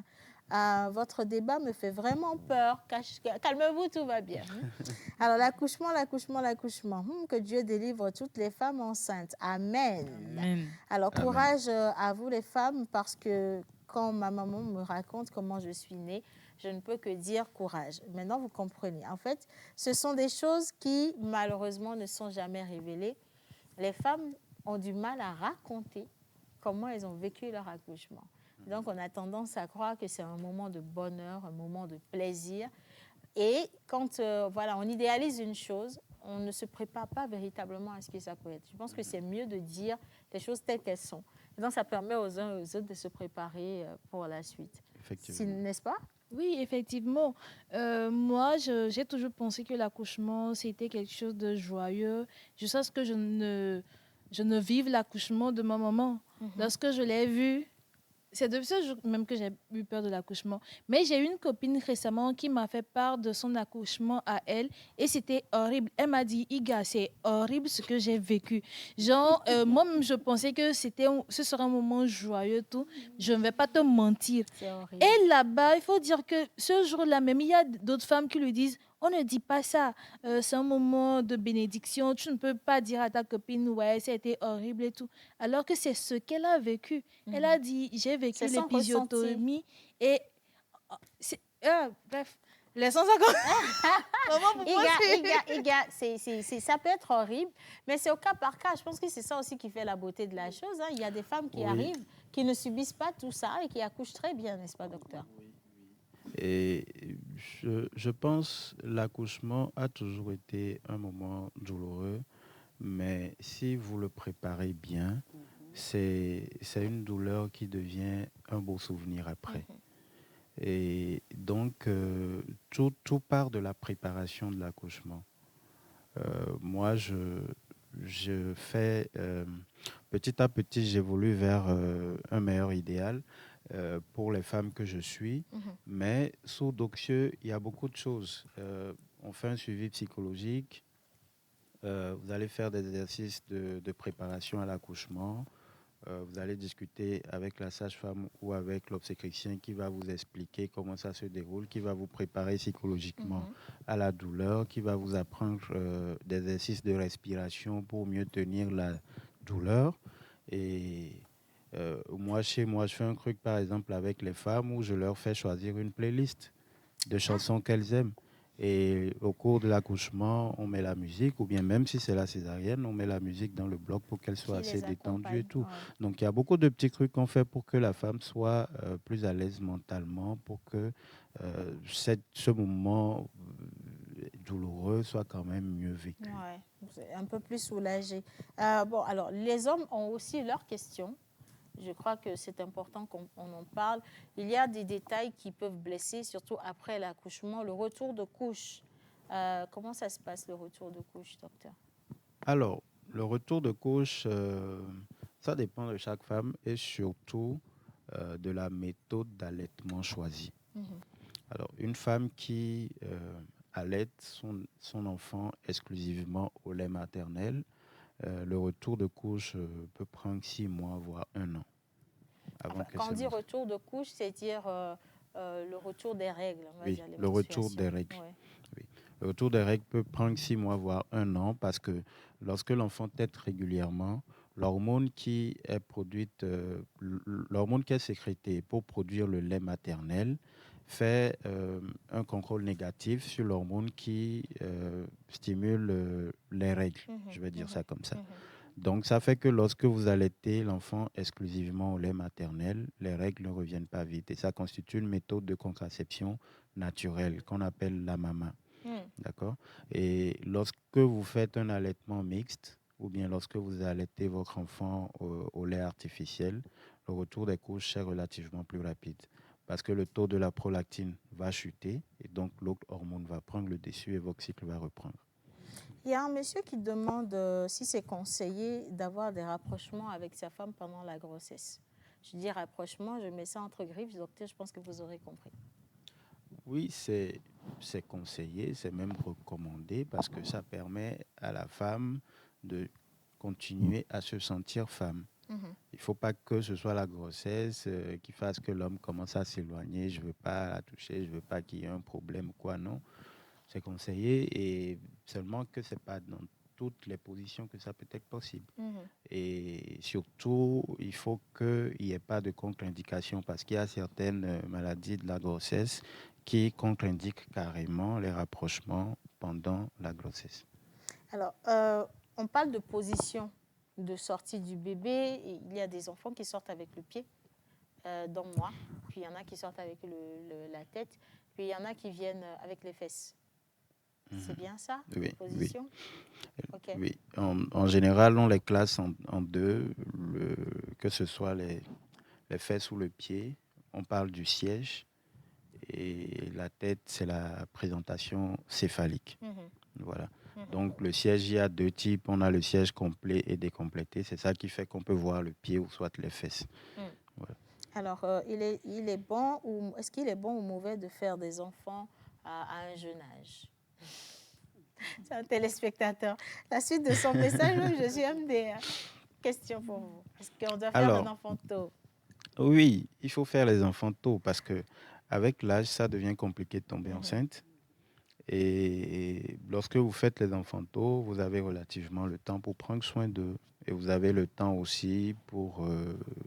Votre débat me fait vraiment peur. Calmez-vous, tout va bien. Alors, l'accouchement. Que Dieu délivre toutes les femmes enceintes. Amen. Amen. Alors, Amen. courage à vous les femmes, parce que quand ma maman me raconte comment je suis née, je ne peux que dire courage. Maintenant, vous comprenez. En fait, ce sont des choses qui, malheureusement, ne sont jamais révélées. Les femmes ont du mal à raconter comment elles ont vécu leur accouchement. Donc, on a tendance à croire que c'est un moment de bonheur, un moment de plaisir. Et quand on idéalise une chose, on ne se prépare pas véritablement à ce que ça peut être. Je pense que c'est mieux de dire les choses telles qu'elles sont. Et donc, ça permet aux uns et aux autres de se préparer pour la suite. Effectivement. N'est-ce pas? Oui, effectivement. Moi, j'ai toujours pensé que l'accouchement, c'était quelque chose de joyeux. Jusqu'à ce que je ne vive l'accouchement de ma maman. Lorsque je l'ai vu, c'est depuis ce jour même que j'ai eu peur de l'accouchement. Mais j'ai eu une copine récemment qui m'a fait part de son accouchement à elle et c'était horrible. Elle m'a dit, Iga, c'est horrible ce que j'ai vécu. Genre, moi-même, je pensais que ce serait un moment joyeux, tout. Je ne vais pas te mentir. Et là-bas, il faut dire que ce jour-là même, il y a d'autres femmes qui lui disent, on ne dit pas ça. C'est un moment de bénédiction. Tu ne peux pas dire à ta copine, ouais, ça a été horrible et tout. Alors que c'est ce qu'elle a vécu. Elle a dit, j'ai vécu C'est son l'épisiotomie. Et bref, laissons ça comme Iga, ça peut être horrible, mais c'est au cas par cas. Je pense que c'est ça aussi qui fait la beauté de la chose. Il y a des femmes qui arrivent, qui ne subissent pas tout ça et qui accouchent très bien, n'est-ce pas, docteur? Et je pense que l'accouchement a toujours été un moment douloureux, mais si vous le préparez bien, c'est une douleur qui devient un beau souvenir après. Et donc, tout part de la préparation de l'accouchement. Moi, je fais, petit à petit, j'évolue vers un meilleur idéal. Pour les femmes que je suis. Mais sous Doxieux, il y a beaucoup de choses. On fait un suivi psychologique. Vous allez faire des exercices de préparation à l'accouchement. Vous allez discuter avec la sage-femme ou avec l'obstétricien qui va vous expliquer comment ça se déroule, qui va vous préparer psychologiquement à la douleur, qui va vous apprendre des exercices de respiration pour mieux tenir la douleur. Et chez moi, je fais un truc, par exemple, avec les femmes où je leur fais choisir une playlist de chansons qu'elles aiment. Et au cours de l'accouchement, on met la musique, ou bien même si c'est la césarienne, on met la musique dans le bloc pour qu'elle soit assez détendue et tout. Donc, il y a beaucoup de petits trucs qu'on fait pour que la femme soit plus à l'aise mentalement, pour que ce moment douloureux soit quand même mieux vécu. Ouais, un peu plus soulagé. Alors, les hommes ont aussi leurs questions. Je crois que c'est important qu'on en parle. Il y a des détails qui peuvent blesser, surtout après l'accouchement. Le retour de couche. Comment ça se passe, le retour de couche, docteur? Alors, le retour de couche, ça dépend de chaque femme et surtout de la méthode d'allaitement choisie. Alors, une femme qui allaite son enfant exclusivement au lait maternel, le retour de couche peut prendre 6 mois, voire 1 an. Quand on dit retour de couche, c'est-à-dire le retour des règles. Le retour des règles. Oui. Le retour des règles peut prendre 6 mois, voire 1 an, parce que lorsque l'enfant tète régulièrement, l'hormone qui est produite, l'hormone qui est sécrétée pour produire le lait maternel, fait un contrôle négatif sur l'hormone qui stimule les règles, je vais dire ça comme ça. Donc, ça fait que lorsque vous allaitez l'enfant exclusivement au lait maternel, les règles ne reviennent pas vite. Et ça constitue une méthode de contraception naturelle qu'on appelle la mama. D'accord? Et lorsque vous faites un allaitement mixte, ou bien lorsque vous allaitez votre enfant au lait artificiel, le retour des couches est relativement plus rapide. Parce que le taux de la prolactine va chuter et donc l'autre hormone va prendre le dessus et votre cycle va reprendre. Il y a un monsieur qui demande si c'est conseillé d'avoir des rapprochements avec sa femme pendant la grossesse. Je dis rapprochement, je mets ça entre griffes, docteur, je pense que vous aurez compris. Oui, c'est conseillé, c'est même recommandé parce que ça permet à la femme de continuer à se sentir femme. il ne faut pas que ce soit la grossesse qui fasse que l'homme commence à s'éloigner. Je ne veux pas la toucher, je ne veux pas qu'il y ait un problème, quoi, non. C'est conseillé et seulement que ce n'est pas dans toutes les positions que ça peut être possible. Et surtout, il faut qu'il n'y ait pas de contre-indication parce qu'il y a certaines maladies de la grossesse qui contre-indiquent carrément les rapprochements pendant la grossesse. Alors, on parle de position de sortie du bébé. Il y a des enfants qui sortent avec le pied, dont moi. Puis il y en a qui sortent avec la tête. Puis il y en a qui viennent avec les fesses. C'est bien ça, oui, position? Oui. Okay. Oui. En général, on les classe en deux, que ce soit les fesses ou le pied. On parle du siège et la tête, c'est la présentation céphalique. Voilà. Donc, le siège, il y a deux types. On a le siège complet et décomplété. C'est ça qui fait qu'on peut voir le pied ou soit les fesses. Voilà. Alors, il est bon ou est-ce qu'il est bon ou mauvais de faire des enfants à un jeune âge? C'est un téléspectateur. La suite de son message, même je suis des questions pour vous. Est-ce qu'on doit faire un enfant tôt? Oui, il faut faire les enfants tôt parce que avec l'âge, ça devient compliqué de tomber enceinte. Et lorsque vous faites les enfants tôt, vous avez relativement le temps pour prendre soin d'eux. Et vous avez le temps aussi pour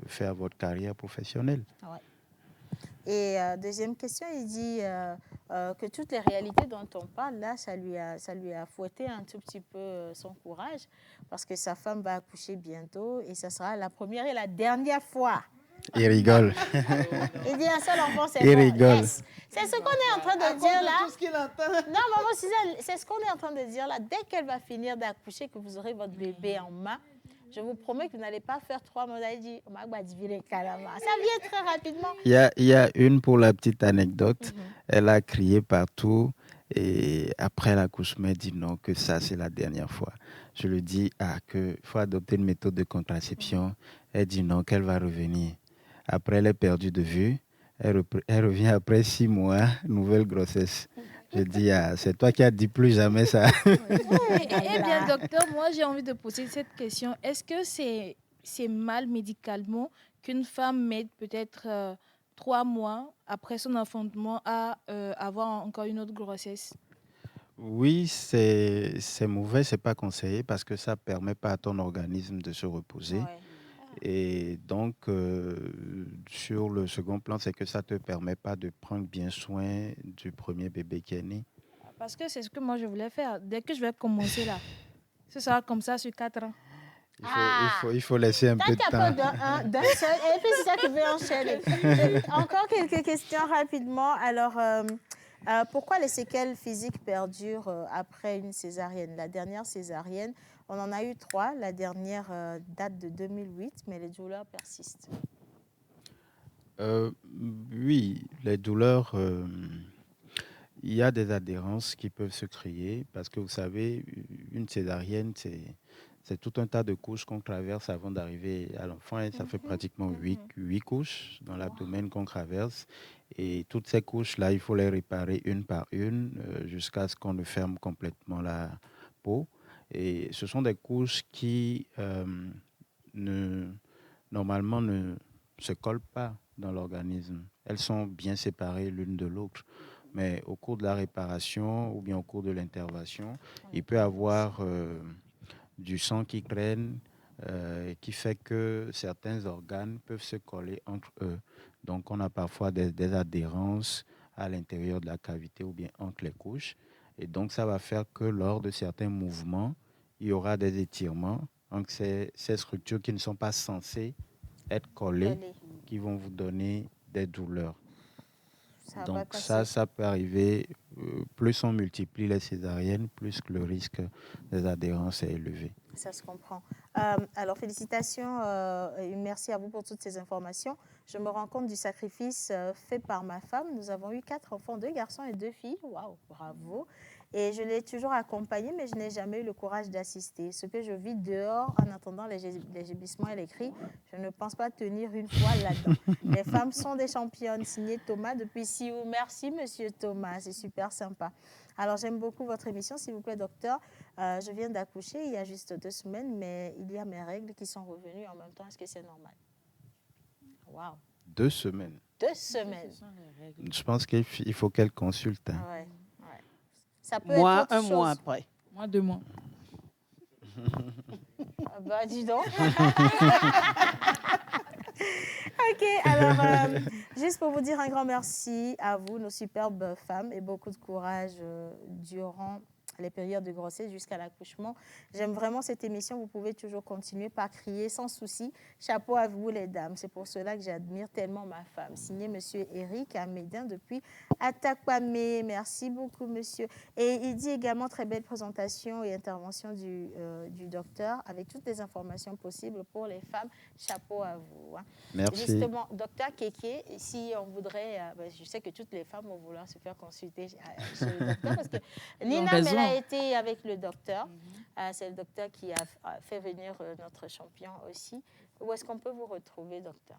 faire votre carrière professionnelle. Ouais. Et deuxième question, il dit que toutes les réalités dont on parle, là, ça lui a fouetté un tout petit peu son courage parce que sa femme va accoucher bientôt et ça sera la première et la dernière fois. Il rigole. Il dit un seul enfant, c'est Il bon. rigole. Yes. C'est ce qu'on est en train de dire là. Tout ce qu'il entend. Non, maman Suzanne, c'est ce qu'on est en train de dire là. Dès qu'elle va finir d'accoucher, que vous aurez votre bébé en main, je vous promets que vous n'allez pas faire 3 mois. Ça vient très rapidement. Il y a une pour la petite anecdote. Elle a crié partout et après l'accouchement, elle dit non, que ça, c'est la dernière fois. Je lui dis qu'il faut adopter une méthode de contraception. Elle dit non, qu'elle va revenir. Après, elle est perdue de vue. Elle revient après 6 mois, nouvelle grossesse. Je dis, c'est toi qui as dit plus jamais ça. Eh bien, docteur, moi, j'ai envie de poser cette question. Est-ce que c'est mal médicalement qu'une femme mette peut-être 3 mois après son enfantement à avoir encore une autre grossesse? Oui, c'est mauvais, c'est pas conseillé parce que ça permet pas à ton organisme de se reposer. Ouais. Et donc, sur le second plan, c'est que ça ne te permet pas de prendre bien soin du premier bébé qui est né. Parce que c'est ce que moi, je voulais faire. Dès que je vais commencer là, ce sera comme ça sur 4 ans. Il faut laisser un peu de temps. D'un seul, et puis c'est ça qui veut enchaîner. Encore quelques questions rapidement. Alors, pourquoi les séquelles physiques perdurent après une césarienne? La dernière césarienne, on en a eu 3. La dernière date de 2008, mais les douleurs persistent. Oui, les douleurs, il y a des adhérences qui peuvent se créer parce que vous savez, une césarienne, c'est tout un tas de couches qu'on traverse avant d'arriver à l'enfant. Et ça fait pratiquement 8 couches dans l'abdomen qu'on traverse. Et toutes ces couches-là, il faut les réparer une par une jusqu'à ce qu'on ne ferme complètement la peau. Et ce sont des couches qui, normalement, ne se collent pas dans l'organisme. Elles sont bien séparées l'une de l'autre. Mais au cours de la réparation ou bien au cours de l'intervention, il peut y avoir du sang qui traîne, qui fait que certains organes peuvent se coller entre eux. Donc, on a parfois des adhérences à l'intérieur de la cavité ou bien entre les couches. Et donc, ça va faire que lors de certains mouvements, il y aura des étirements entre ces structures qui ne sont pas censées être collées, qui vont vous donner des douleurs. Donc ça peut arriver, plus on multiplie les césariennes, plus que le risque des adhérences est élevé. Ça se comprend. Alors, félicitations et merci à vous pour toutes ces informations. Je me rends compte du sacrifice fait par ma femme. Nous avons eu 4 enfants, 2 garçons et 2 filles. Waouh, bravo. Et je l'ai toujours accompagné, mais je n'ai jamais eu le courage d'assister. Ce que je vis dehors en attendant les gémissements et les cris, je ne pense pas tenir une fois là-dedans. Les femmes sont des championnes. Signé Thomas depuis Sioux. Merci, monsieur Thomas. C'est super sympa. Alors, j'aime beaucoup votre émission. S'il vous plaît, docteur, je viens d'accoucher il y a juste 2 semaines, mais il y a mes règles qui sont revenues en même temps. Est-ce que c'est normal? Waouh! 2 semaines. 2 semaines. Je pense qu'il faut qu'elle consulte. Hein. Ouais. Ça peut Moi, être autre un mois chose. après. Moi, 2 mois. Ah bah, dis donc. Ok, alors, juste pour vous dire un grand merci à vous, nos superbes femmes, et beaucoup de courage durant les périodes de grossesse jusqu'à l'accouchement. J'aime vraiment cette émission. Vous pouvez toujours continuer par crier sans souci. Chapeau à vous, les dames. C'est pour cela que j'admire tellement ma femme. Signé monsieur Eric Amédin depuis Atakwame. Merci beaucoup, monsieur. Et il dit également très belle présentation et intervention du docteur avec toutes les informations possibles pour les femmes. Chapeau à vous. Hein. Merci. Justement, docteur Kéké, si on voudrait, je sais que toutes les femmes vont vouloir se faire consulter chez le docteur parce que Nina, elle a été avec le docteur. C'est le docteur qui a fait venir notre champion aussi. Où est-ce qu'on peut vous retrouver, docteur?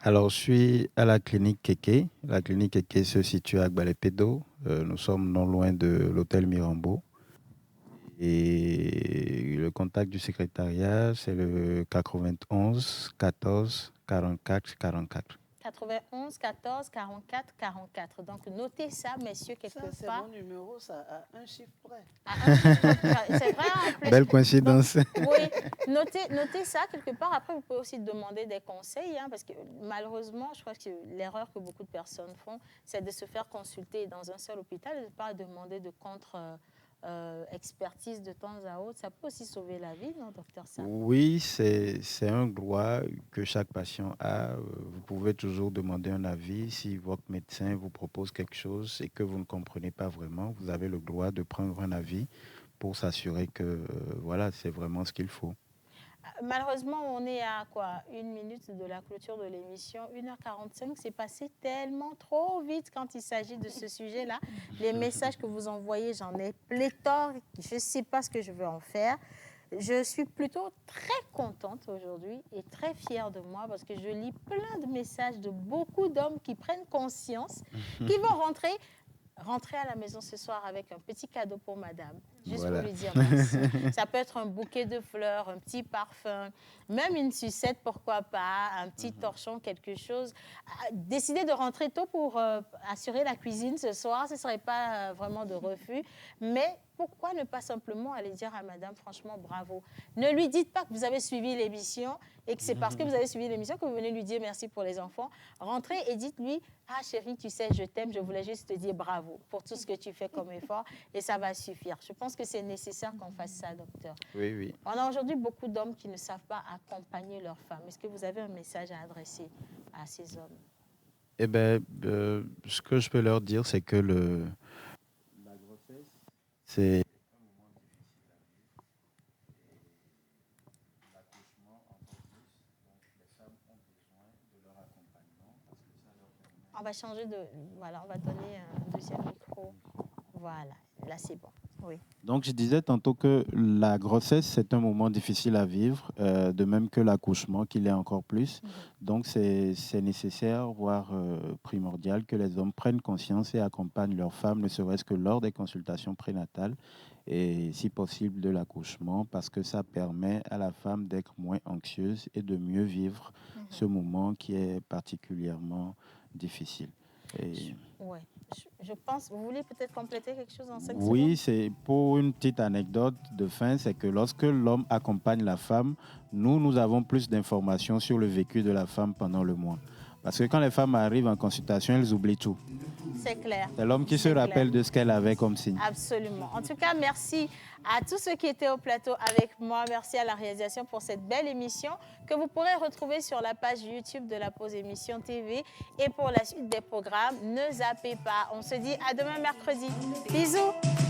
Alors, je suis à la clinique Kéké. La clinique Kéké se situe à Gbalepédo. Nous sommes non loin de l'hôtel Mirambeau. Et le contact du secrétariat, c'est le 91 14 44 44. 91 14 44 44. Donc, notez ça, messieurs, quelque part. C'est mon numéro, ça, à un chiffre près. À un chiffre près. C'est vrai, en plus. Belle coïncidence. Donc, oui, notez ça quelque part. Après, vous pouvez aussi demander des conseils, hein, parce que malheureusement, je crois que l'erreur que beaucoup de personnes font, c'est de se faire consulter dans un seul hôpital et de ne pas demander de expertise de temps à autre. Ça peut aussi sauver la vie, non, docteur Sam? Oui, c'est un droit que chaque patient a. Vous pouvez toujours demander un avis. Si votre médecin vous propose quelque chose et que vous ne comprenez pas vraiment, vous avez le droit de prendre un avis pour s'assurer que voilà, c'est vraiment ce qu'il faut. Malheureusement, on est à quoi? 1 minute de la clôture de l'émission, 1h45. C'est passé tellement trop vite quand il s'agit de ce sujet-là. Les messages que vous envoyez, j'en ai pléthore. Je ne sais pas ce que je veux en faire. Je suis plutôt très contente aujourd'hui et très fière de moi parce que je lis plein de messages de beaucoup d'hommes qui prennent conscience, qui vont rentrer à la maison ce soir avec un petit cadeau pour madame, juste Voilà. pour lui dire merci. Ça peut être un bouquet de fleurs, un petit parfum, même une sucette, pourquoi pas, un petit torchon, quelque chose. Décider de rentrer tôt pour assurer la cuisine ce soir, ce ne serait pas vraiment de refus, mais pourquoi ne pas simplement aller dire à madame, franchement, bravo. Ne lui dites pas que vous avez suivi l'émission et que c'est parce que vous avez suivi l'émission que vous venez lui dire merci pour les enfants. Rentrez et dites-lui, ah chérie, tu sais, je t'aime, je voulais juste te dire bravo pour tout ce que tu fais comme effort et ça va suffire. Je pense que c'est nécessaire qu'on fasse ça, docteur. Oui, oui. On a aujourd'hui beaucoup d'hommes qui ne savent pas accompagner leurs femmes. Est-ce que vous avez un message à adresser à ces hommes? Eh bien, ce que je peux leur dire, c'est que la grossesse, c'est un moment difficile à vivre. Et l'accouchement encore plus. Donc, les femmes ont besoin de leur accompagnement parce que ça leur permet... On va changer de... Voilà, on va donner un deuxième micro. Voilà, là c'est bon. Oui. Donc, je disais tantôt que la grossesse, c'est un moment difficile à vivre, de même que l'accouchement, qu'il est encore plus. Donc, c'est nécessaire, voire primordial, que les hommes prennent conscience et accompagnent leurs femmes, ne serait-ce que lors des consultations prénatales et, si possible, de l'accouchement, parce que ça permet à la femme d'être moins anxieuse et de mieux vivre ce moment qui est particulièrement difficile. Oui. Je pense, vous voulez peut-être compléter quelque chose en 5 secondes? Oui, c'est pour une petite anecdote de fin, c'est que lorsque l'homme accompagne la femme, nous avons plus d'informations sur le vécu de la femme pendant le mois. Parce que quand les femmes arrivent en consultation, elles oublient tout. C'est clair. C'est l'homme qui se rappelle de ce qu'elle avait comme signe. Absolument. En tout cas, merci à tous ceux qui étaient au plateau avec moi. Merci à la réalisation pour cette belle émission que vous pourrez retrouver sur la page YouTube de la Pause Émission TV. Et pour la suite des programmes, ne zappez pas. On se dit à demain mercredi. Bisous.